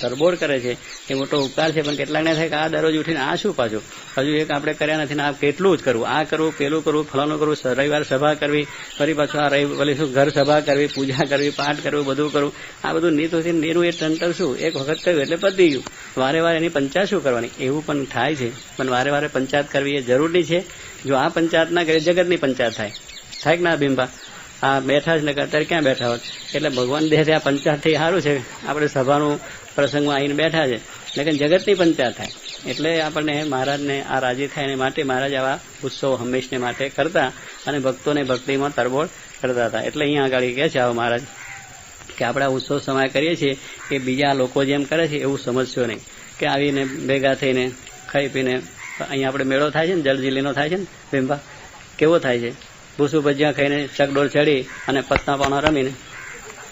તરબોળ કરે છે એ મોટો ઉપકાર છે. પણ કેટલાકને થાય કે આ દરરોજ ઉઠીને આ શું પાછું હજુ એક આપણે કર્યા નથી ને આ કેટલું જ કરવું, આ કરવું, પેલું કરવું, ફલાણું કરવું, રવિવાર સભા કરવી, ફરી પાછું આ પેલી શું ઘર સભા કરવી, પૂજા કરવી, પાઠ કરવું, બધું કરવું. આ બધું નીરું એ ટંટર શું એક વખત કર્યું એટલે પતી ગયું. વારે વારે એની પંચાયત શું કરવાની એવું પણ થાય છે. પણ વારે વારે પંચાયત કરવી એ જરૂરી છે. જો આ પંચાયત ના કરે જગતની પંચાયત થાય કે ના બિંબા? આ બેઠા જ ને અત્યારે ક્યાં બેઠા હોત? એટલે ભગવાન દેહ આ પંચાયત થઈ સારું છે, આપણે સભાનું પ્રસંગમાં આવીને બેઠા છે, લેકિન જગતની પંચાયત થાય એટલે આપણને મહારાજને આ રાજી થાય એના માટે મહારાજ આવા ઉત્સવ હંમેશને માટે કરતા અને ભક્તોને ભક્તિમાં તરબોળ કરતા હતા. એટલે અહીંયા આગળ કહે છે આવા મહારાજ કે આપણે આ ઉત્સવ સમય કરીએ છીએ એ બીજા લોકો જેમ કરે છે એવું સમજશો નહીં કે આવીને ભેગા થઈને ખાઈ પીને અહીંયા આપણે મેળો થાય છે ને જળજીલીનો થાય છે ને બિંબા, કેવો થાય છે? ભૂસું ભજીયા ખાઈને ચકડોળ ચડી અને પત્તા પાના રમીને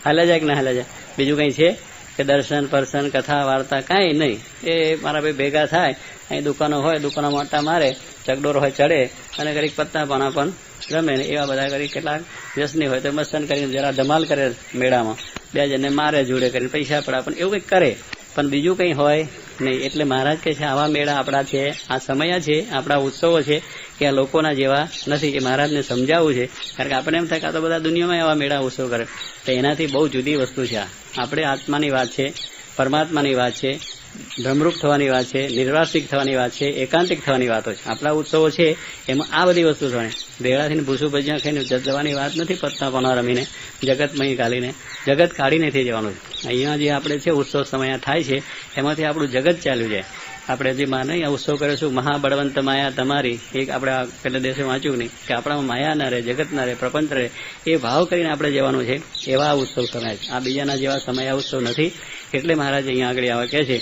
હાલ્યા જાય કે ના હાલ્યા જાય? બીજું કંઈ છે કે દર્શન પરસન કથા વાર્તા કાંઈ નહીં. એ મારા ભાઈ ભેગા થાય, અહીં દુકાનો હોય દુકાનો મોટા મારે, ચકડોળ હોય ચડે અને કંઈક પત્તા પાના પણ રમે ને એવા બધા કરી કેટલાક વ્યસની હોય તો મસ્તન કરીને જરા ધમાલ કરે મેળામાં, બે જણને મારે જોડે કરીને પૈસા પડા, પણ એવું કંઈક કરે પણ બીજું કંઈ હોય નહીં. એટલે મહારાજ કહે છે આવા મેળા આપણા છે, આ સમય છે, આપણા ઉત્સવો છે કે આ લોકોના જેવા નથી. એ મહારાજને સમજાવવું છે. કારણ કે આપણે એમ થાય કે આ તો બધા દુનિયામાં આવા મેળા ઉત્સવ કરે, તો એનાથી બહુ જુદી વસ્તુ છે. આપણે આત્માની વાત છે, પરમાત્માની વાત છે, ભ્રમરૂપ થવાની વાત છે, નિર્વાસિક થવાની વાત છે, એકાંતિક થવાની વાતો છે. આપણા ઉત્સવો છે એમાં આ બધી વસ્તુ થવાની. ભેળાથીને ભૂસું ભજીયા ખાઈને જવાની વાત નથી, પત્તા પાના રમીને જગતમય કાઢીને જગત કાઢીને થઈ જવાનું છે. અહીંયા જે આપણે છે ઉત્સવ સમય થાય છે એમાંથી આપણું જગત ચાલ્યું જાય. આપણે જે નહીં ઉત્સવ કરીશું મહાબળવંત માયા તમારી, એક આપણે પેલા દિવસે વાંચ્યું નહીં કે આપણામાં માયા ના રહે, જગત ના રહે, પ્રપંચ રહે, એ ભાવ કરીને આપણે જવાનું છે. એવા ઉત્સવ સમય છે. આ બીજાના જેવા સમય ઉત્સવ નથી. એટલે મહારાજ અહીંયા આગળ આવા કહે છે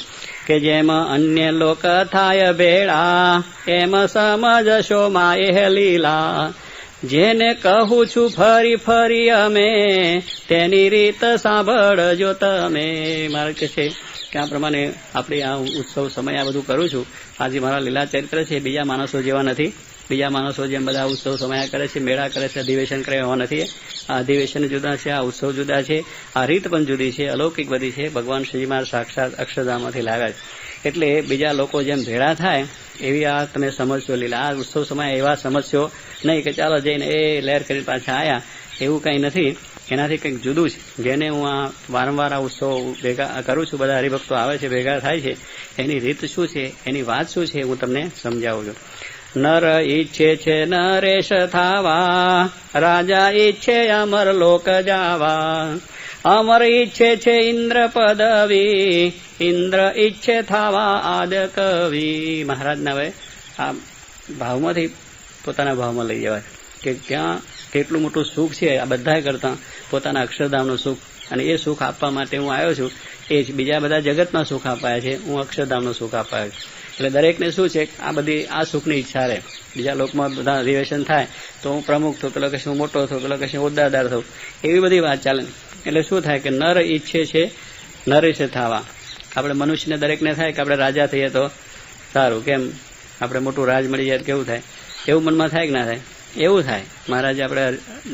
કે જેમ અન્ય લોક થાય ભેળા એમ સમજશો માએ લીલા, જેને કહું છું ફરી ફરી અમે તેની રીત સાંભળજો તમે. મારે કહે છે કે આ પ્રમાણે આપણે આ ઉત્સવ સમય આ બધું કરું છું. આજે મારા લીલા ચરિત્ર છે બીજા માણસો જેવા નથી. બીજા માણસો જેમ બધા ઉત્સવ સમય કરે છે, મેળા કરે છે, અધિવેશન કરે એવા નથી. આ અધિવેશન જુદા છે, આ ઉત્સવ જુદા છે, આ રીત પણ જુદી છે, અલૌકિક બધી છે. ભગવાન શ્રીજી મહારાજ સાક્ષાત અક્ષરધામમાંથી લાવ્યા છે. એટલે બીજા લોકો જેમ ભેળા થાય એવી આ તમે સમજશો લીલા. આ ઉત્સવ સમય એવા સમજશો નહીં કે ચાલો જઈને એ લહેર કરીને પાછા આવ્યા, એવું કંઈ નથી. એનાથી કંઈક જુદું છે. જેને હું આ વારંવાર આ ઉત્સવ ભેગા કરું છું, બધા હરિભક્તો આવે છે, ભેગા થાય છે, એની રીત શું છે, એની વાત શું છે, હું તમને સમજાવું છું. નર ઈચ્છે છે નરેશ થાવા, રાજા ઈચ્છે અમર લોક જાવા, અમર ઈચ્છે છે ઇન્દ્ર પદવી, ઇન્દ્ર ઈચ્છે થાવા આદ કવિ. મહારાજના હવે આ ભાવમાંથી પોતાના ભાવમાં લઈ જવાય કે ક્યાં કેટલું મોટું સુખ છે આ બધા કરતા પોતાના અક્ષરધામનું સુખ. અને એ સુખ આપવા માટે હું આવ્યો છું. એ જ બીજા બધા જગતમાં સુખ અપાયા છે, હું અક્ષરધામનું સુખ અપાયો છું. એટલે દરેકને શું છે આ બધી આ સુખની ઈચ્છા રહે. બીજા લોકમાં બધા અધિવેશન થાય તો હું પ્રમુખ થઉં, પેલો કશું મોટો થઉં, પેલો કશું હોદ્દાદાર થઉં, એવી બધી વાત ચાલે. એટલે શું થાય કે નર ઈચ્છે છે નરેશ થવા. આપણે મનુષ્યને દરેકને થાય કે આપણે રાજા થઈએ તો સારું, કેમ આપણે મોટું રાજ મળી જાય કેવું થાય, એવું મનમાં થાય કે ના થાય? એવું થાય. મહારાજે આપણે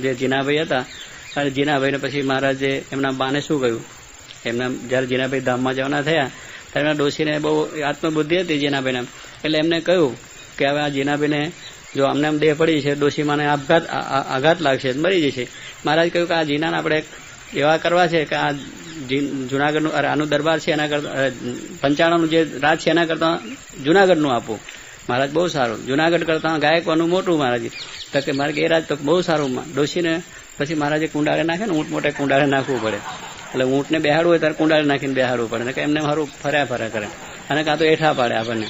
જે જીનાભાઈ હતા, અને જીનાભાઈને પછી મહારાજે એમના બાને શું કહ્યું, એમના જયારે જીનાભાઈ ધામમાં જવાના થયા ત્યારે એમના ડોશીને બહુ આત્મબુદ્ધિ હતી જીનાભાઈને, એટલે એમને કહ્યું કે હવે આ જીનાભાઈને જો આમને આમ દેહ પડી છે, ડોશીમાને આઘાત લાગશે, મરી જશે. મહારાજ કહ્યું કે આ જીનાને આપણે એવા કરવા છે કે આ જુનાગઢનું આનું દરબાર છે એના કરતા 95નું જે રાજ છે એના કરતા જુનાગઢનું આપવું. મહારાજ બહુ સારું, જુનાગઢ કરતા ગાયકવાનું મોટું. મહારાજ તો કે મારે એ રાજ તો બહુ સારું. ડોશીને પછી મહારાજે કુંડાળે નાખે ને, ઊંટ મોટે કુંડાળે નાખવું પડે, એટલે ઊંટને બેહાડવું હોય ત્યારે કુંડાળે નાખીને બેહાડવું પડે, કે એમને મારું ફર્યા કરે, અને કાં તો એઠા પાડે આપણને.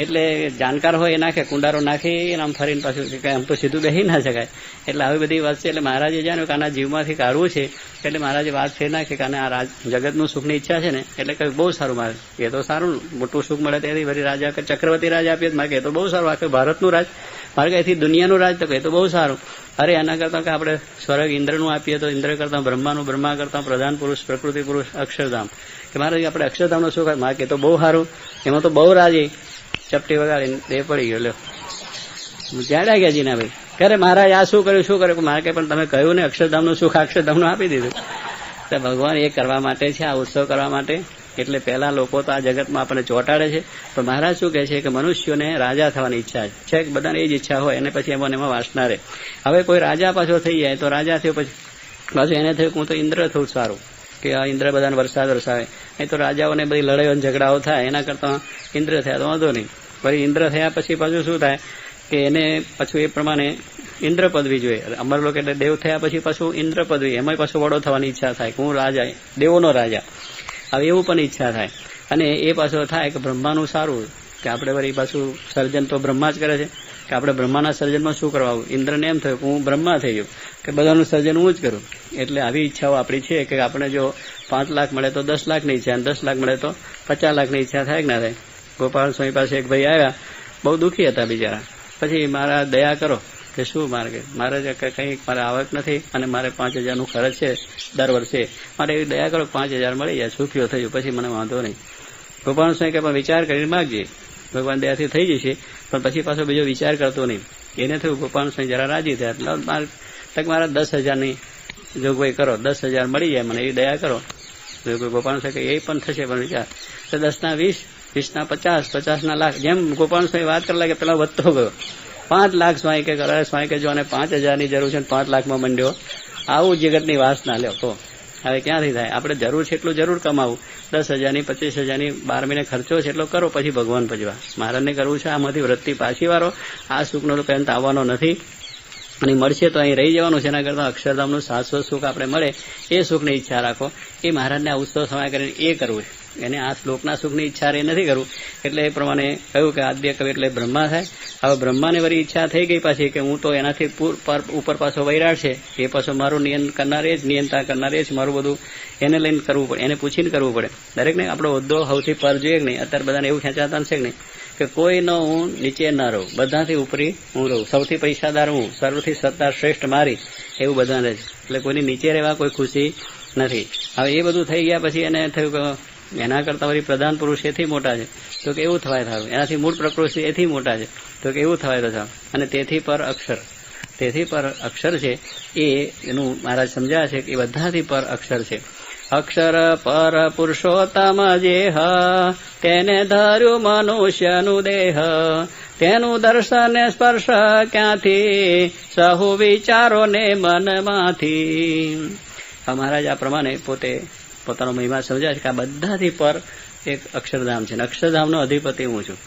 એટલે જાણકાર હોય એ નાખે, કુંડારો નાખી આમ ફરીને પાછું આમ તો સીધું બેસી ના શકાય. એટલે આવી બધી વાત છે. એટલે મહારાજે જાણ્યું કે આના જીવમાંથી કાઢવું છે, એટલે મહારાજે વાત ફેર નાખી કે આ રાજ જગતનું સુખની ઈચ્છા છે ને, એટલે કહ્યું બહુ સારું. મારે એ તો સારું, મોટું સુખ મળે તેથી વળી રાજા કે ચક્રવર્તી રાજ આપીએ, મારે એ તો બહુ સારું. આખે ભારતનું રાજ, મારે કઈથી દુનિયાનું રાજ, તો એ તો બહુ સારું. અરે એના કરતાં કે આપણે સ્વર્ગ ઇન્દ્રનું આપીએ તો ઇન્દ્ર કરતાં બ્રહ્માનું, બ્રહ્મા કરતાં પ્રધાન પુરુષ, પ્રકૃતિ પુરુષ, અક્ષરધામ, કે મારે આપણે અક્ષરધામનો સુખ, મારે કે તો બહુ સારું. એમાં તો બહુ રાજી ચપટી વગાડીને એ પડી ગયો. લ્યો જાડ્યા ગયા જીનાભાઈ, ક્યારે મહારાજ આ શું કર્યું, મારે કે પણ તમે કહ્યું ને અક્ષરધામનું સુખ અક્ષરધામનું આપી દીધું. તો ભગવાન એ કરવા માટે છે, આ ઉત્સવ કરવા માટે. એટલે પહેલા લોકો તો આ જગતમાં આપણને ચોંટાડે છે, તો મહારાજ શું કહે છે કે મનુષ્યોને રાજા થવાની ઈચ્છા છે, બધાને એ જ ઈચ્છા હોય, અને પછી એમાં વાસના રહે. હવે કોઈ રાજા પાછો થઈ જાય તો રાજા થયો, પછી પાછું એને થયું હું તો ઇન્દ્ર થયું સારું, કે આ ઇન્દ્ર બધાને વરસાદ વરસાવે. એ તો રાજાઓને બધી લડાઈઓ ઝઘડાઓ થાય, એના કરતાં ઇન્દ્ર થયા તો વાંધો નહીં. ફરી ઇન્દ્ર થયા પછી પાછું શું થાય કે એને પાછું એ પ્રમાણે ઇન્દ્ર પદવી જોઈએ. અમર લોકો એટલે દેવ થયા પછી પાછું ઇન્દ્ર પદવી, એમાં પાછું વડો થવાની ઈચ્છા થાય કે હું રાજા, દેવોનો રાજા. હવે એવું પણ ઈચ્છા થાય. અને એ પાછો થાય કે બ્રહ્માનું સારું, કે આપણે વળી પાછું સર્જન તો બ્રહ્મા જ કરે છે, કે આપણે બ્રહ્માના સર્જનમાં શું કરવાનું. ઇન્દ્રને એમ થયું કે હું બ્રહ્મા થઈ ગયો, કે બધાનું સર્જન હું જ કરું. એટલે આવી ઈચ્છાઓ આપણી છે કે આપણે જો 5 લાખ મળે તો 10 લાખની ઈચ્છા, અને 10 લાખ મળે તો 50 લાખની ઈચ્છા થાય કે ના થાય. ગોપાલ સ્વામી પાસે એક ભાઈ આવ્યા, બહુ દુઃખી હતા બિચારા. પછી મારા દયા કરો કે શું, મારે કંઈ મારે આવક નથી, અને મારે 5000નું ખર્ચ છે દર વર્ષે, મારે એવી દયા કરો 5000 મળી જાય, સુખ્યો થયું, પછી મને વાંધો નહીં. ગોપાલ સ્વામી કે પણ વિચાર કરીને માગજે, ભગવાન દયાથી થઈ જશે. પણ પછી પાછો બીજો વિચાર કરતો નહીં. એને થયું ગોપાલ સ્વામી જરા રાજી થયા, મારા 10,000ની જોગવાઈ કરો, 10,000 મળી જાય મને, એવી દયા કરો. ગોપાલ સ્વામી એ પણ થશે, પણ વિચાર તો 10ના 20, 20ના 50, 50ના લાખ. જેમ ગોપાલ સ્વામી વાત કરવા લાગે પેલા વધતો ગયો. 5 લાખ સ્વામી કે સ્વામી કે જો અને 5,000ની જરૂર છે, 5 લાખમાં મંડ્યો. આવું જગતની વાસના લ્યો તો હવે ક્યાંથી થાય. આપણે જરૂર છે એટલું જરૂર કમાવું, 10,000ની 25,000ની 12 મહિને ખર્ચો છે એટલો કરો, પછી ભગવાન ભજવા. મહારાજને કરવું છે આમાંથી વૃત્તિ પાછી વાળો. આ સુખનો તો પહેલા આવવાનો નથી, અને મળશે તો અહીં રહી જવાનું છે. એના કરતાં અક્ષરધામનું શાશ્વત સુખ આપણે મળે એ સુખની ઈચ્છા રાખો. એ મહારાજને આ ઉત્સવ સમય કરીને એ કરવું છે. એને આ શ્લોકના સુખની ઈચ્છા એ નથી કરવું. એટલે એ પ્રમાણે કહ્યું કે આદ્ય કવિ એટલે બ્રહ્મા થાય. હવે બ્રહ્માને વળી ઈચ્છા થઈ ગઈ પાછી કે હું તો એનાથી ઉપર પાછો વૈરાટ છે, એ પાછો મારું નિયંતા કરનાર એ જ મારું બધું એને લઈને કરવું પડે, એને પૂછીને કરવું પડે. દરેકને આપણો હોદ્દો સૌથી પર જોઈએ કે નહીં. અત્યારે બધાને એવું ખેંચાતા છે કે નહીં કે કોઈનો હું નીચે ન રહું, બધાથી ઉપરી હું રહું, સૌથી પૈસાદાર હું, સર્વથી સત્તા શ્રેષ્ઠ મારી, એવું બધાને છે. એટલે કોઈની નીચે રહેવા કોઈ ખુશી નથી. હવે એ બધું થઈ ગયા પછી એને થયું કે એના કરતાં વળી પ્રધાન પુરુષ એથી મોટા છે, તો કે એવું થવાય થયું. એનાથી મૂળ પ્રકૃતિ એથી મોટા છે, તો કે એવું થવાય તો થયું. અને તેથી પર અક્ષર છે એનું મહારાજ સમજાવે છે કે એ બધાથી પર અક્ષર છે. અક્ષર પર પુરુષોત્તમ જેહ, તેને ધર્યું મનુષ્યનું દેહ, તેનું દર્શન સ્પર્શ ક્યાંથી, સહુ વિચારો ને મનમાંથી. મહારાજ આ પ્રમાણે પોતાનો મહિમા સમજાય છે કે આ બધાથી પર એક અક્ષરધામ છે, અક્ષરધામનો અધિપતિ હું છું.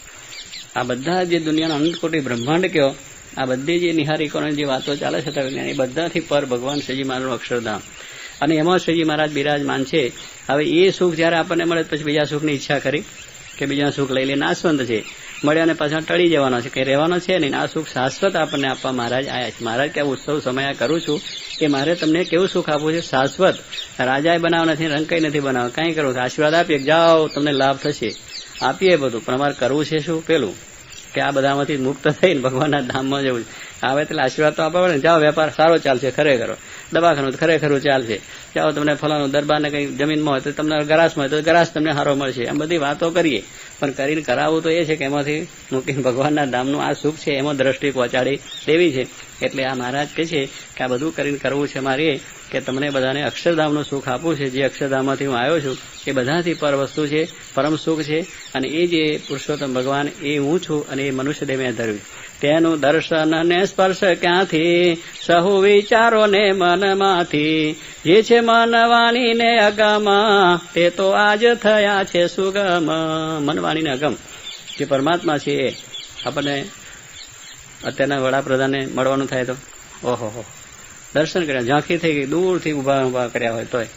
આ બધા જે દુનિયાનો અનંત કોટી બ્રહ્માંડ કયો, આ બધી જે નિહારિકોની જે વાતો ચાલે છે એ બધાથી પર ભગવાન શ્રીજી મહારાજનું અક્ષરધામ. અને એમાં શ્રીજી મહારાજ બિરાજમાન છે. હવે એ સુખ જયારે આપણને મળે પછી બીજા સુખની ઈચ્છા કરી કે બીજા સુખ લઈ લઈને નાશવંત છે, મળ્યા અને પાછા ટળી જવાનો છે, કંઈ રહેવાનો છે નહીં. આ સુખ શાશ્વત આપણને આપવા મહારાજ આવ્યા છે. મહારાજ કે ઉત્સવ સમય કરું છું કે મારે તમને કેવું સુખ આપવું છે, શાશ્વત. રાજાએ બનાવ નથી, રંકાઈ નથી બનાવ, કાંઈ કરવું છે, આશીર્વાદ આપીએ જાઓ તમને લાભ થશે, આપીએ બધું. પણ અમારે કરવું છે શું, પેલું કે આ બધામાંથી મુક્ત થઈને ભગવાનના ધામમાં જવું છે. આવે એટલે આશીર્વાદ તો આપવા પડે ને, જાઓ વેપાર સારો ચાલશે, ખરેખર દવાખાનું ખરેખરું ચાલશે, જાઓ તમને ફલાણું દરબારને કંઈ જમીનમાં હોય તો તમને ગરાસમાં હોય તો ગરાસ તમને સારો મળશે, એમ બધી વાતો કરીએ. પણ કરીને કરાવવું તો એ છે કે એમાંથી મૂકીને ભગવાનના ધામનું આ સુખ છે એમાં દ્રષ્ટિ પહોંચાડી દેવી છે. એટલે આ મહારાજ કહે છે કે આ બધું કરીને કરવું છે મારે કે તમને બધાને અક્ષરધામનું સુખ આપવું છે. જે અક્ષરધામમાંથી હું આવ્યો છું એ બધાથી પર વસ્તુ છે, પરમ સુખ છે. અને એ જે પુરુષોત્તમ ભગવાન એ હું છું અને એ મનુષ્ય દેહ મેં ધર્યું. તેનું દર્શન ને સ્પર્શ ક્યાંથી, સહુ વિચારો ને મનમાંથી. જે છે મન વાણી ને અગમ, તે તો આજ થયા છે સુગમ. મન વાણી ને અગમ જે પરમાત્મા છે એ આપણને અત્યારના વડાપ્રધાનને મળવાનું થાય તો ઓહો દર્શન કર્યા, ઝાંખી થઈ ગઈ, દૂરથી ઊભા કર્યા હોય તોય.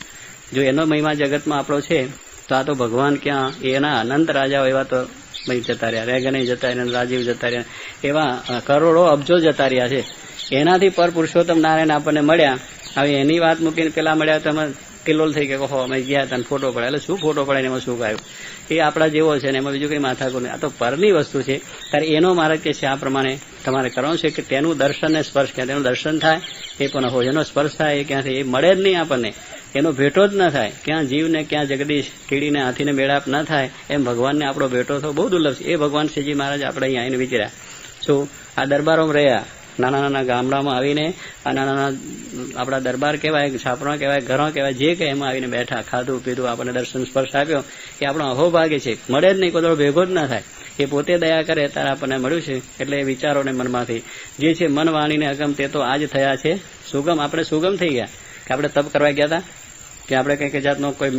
જો એનો મહિમા જગતમાં આપણો છે તો આ તો ભગવાન ક્યાં, એના અનંત રાજાઓ એવા તો જતા રહ્યા, રેગને જતા રહ્યા, રાજીવ જતા રહ્યા, એવા કરોડો અબજો જતા રહ્યા છે. એનાથી પર પુરુષોત્તમ નારાયણ આપણને મળ્યા. હવે એની વાત મૂકીને પેલા મળ્યા તો અમે કિલ્લોલ થઈ ગયા, ઓહો અમે ગયા હતા ફોટો પડાય. એટલે શું ફોટો પડાય એમાં શું આવ્યું? એ આપણા જેવો છે ને એમાં બીજું કંઈ માથાકૂટ નહીં. આ તો પરની વસ્તુ છે. ત્યારે એનો મહારાજ કે છે આ પ્રમાણે તમારે કરવાનું છે કે તેનું દર્શન ને સ્પર્શ ક્યાં, તેનું દર્શન થાય એ પણ હોય, એનો સ્પર્શ થાય એ ક્યાંથી, એ મળે જ નહીં આપણને, એનો ભેટો જ ન થાય. ક્યાં જીવને ક્યાં જગદીશ, કીડીને હાથીને મેળાપ ન થાય એમ ભગવાનને આપણો ભેટો થવો બહુ દુર્લભ છે. એ ભગવાન શ્રીજી મહારાજ આપણે અહીંયા આવીને વિચાર્યા. શું આ દરબારોમાં રહ્યા, નાના નાના ગામડામાં આવીને આ નાના નાના આપણા દરબાર કહેવાય, છાપરા કહેવાય, ઘરો કહેવાય, જે કંઈ એમાં આવીને બેઠા, ખાધું પીધું, આપણને દર્શન સ્પર્શ આપ્યો એ આપણો અહોભાગ્ય છે. મળે જ નહીં, કોઈ દોડો ભેગો જ ના થાય. એ પોતે દયા કરે ત્યારે આપણને મળ્યું છે. એટલે એ વિચારોને મનમાંથી જે છે મન વાણીને અગમ, તે તો આજ થયા છે સુગમ. આપણે સુગમ થઈ ગયા કે આપણે તપ કરવા ગયા હતા, કે આપણે કંઈક જાતનો કોઈ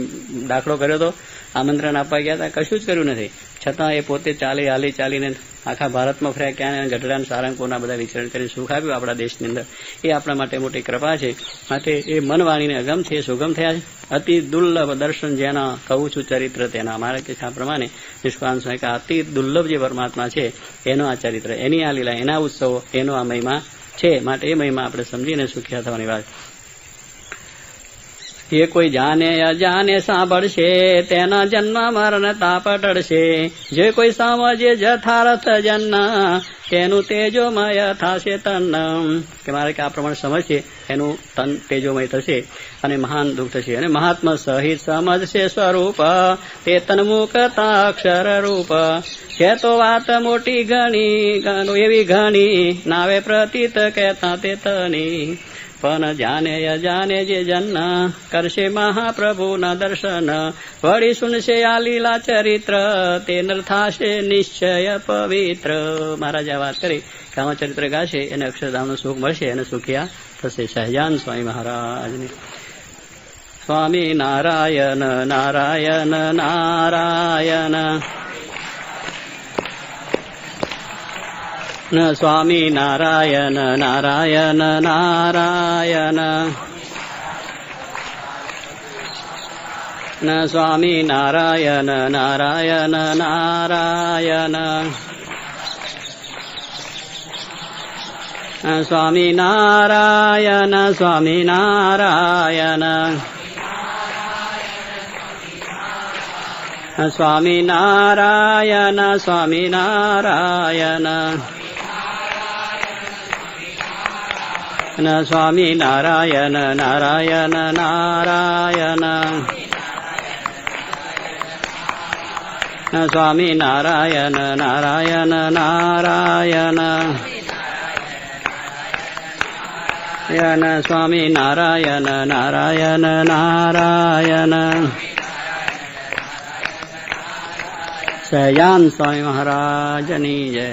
દાખલો કર્યો હતો, આમંત્રણ આપવા ગયા હતા, કશું જ કર્યું નથી. છતાં એ પોતે ચાલીને આખા ભારતમાં ફર્યા, ક્યાં ગઢડા સારંગપુરના બધા વિચરણ કરીને સુખ આપ્યું આપણા દેશની અંદર. એ આપણા માટે મોટી કૃપા છે. માટે એ મન વાણીને અગમ છે, સુગમ થયા છે. અતિ દુર્લભ દર્શન જેના કહું છું ચરિત્ર તેના. અમારા કે આ પ્રમાણે નિષ્કાંત સ્વામી કે અતિ દુર્લભ જે પરમાત્મા છે એનો આ ચરિત્ર, એની આ લીલા, એના ઉત્સવો, એનો આ મહિમા છે. માટે એ મહિમા આપણે સમજીને સુખ્યા થવાની વાત. એ કોઈ જાને અજાને સાંભળશે, તેના જન્મ મરણ તાપ ટળશે. જે કોઈ સમજે જથાર્થ જન્મ, તેનું તેજોમય થશે તન. કે મારે કે આ પ્રમાણે સમજશે એનું તન તેજોમય થશે અને મહાન દુઃખ થશે. અને મહાત્મા સહિત સમજશે સ્વરૂપ, તે તન્મુખતા અક્ષર રૂપ. છે તો વાત મોટી ઘણી, એવી ઘણી, નાવે પ્રતીત કહેતા તે તની. પણ જાને અજાને જે જન્મ, કરશે મહાપ્રભુના દર્શન. વળી સુનશે આ લીલા ચરિત્ર, તે નર થાશે નિશ્ચય પવિત્ર. મહારાજે આ વાત કરી કે આમાં ચરિત્ર ગાશે એને અક્ષરધામનું સુખ મળશે અને સુખિયા થશે. સહજાન સ્વામી મહારાજની. સ્વામી નારાયણ નારાયણ નારાયણ, સ્વામી નારાયણ નારાયણ નારાયણ, સ્વામી નારાયણ નારાયણ નારાયણ, સ્વામી નારાયણ સ્વામી નારાયણ, સ્વામી નારાયણ સ્વામી નારાયણ, સ્વામી નારાયણ નારાયણ નારાયણ, સ્વામી નારાયણ નારાયણ નારાયણ, સ્વામી નારાયણ નારાયણ નારાયણ. સહજાન સ્વામી મહારાજની જય.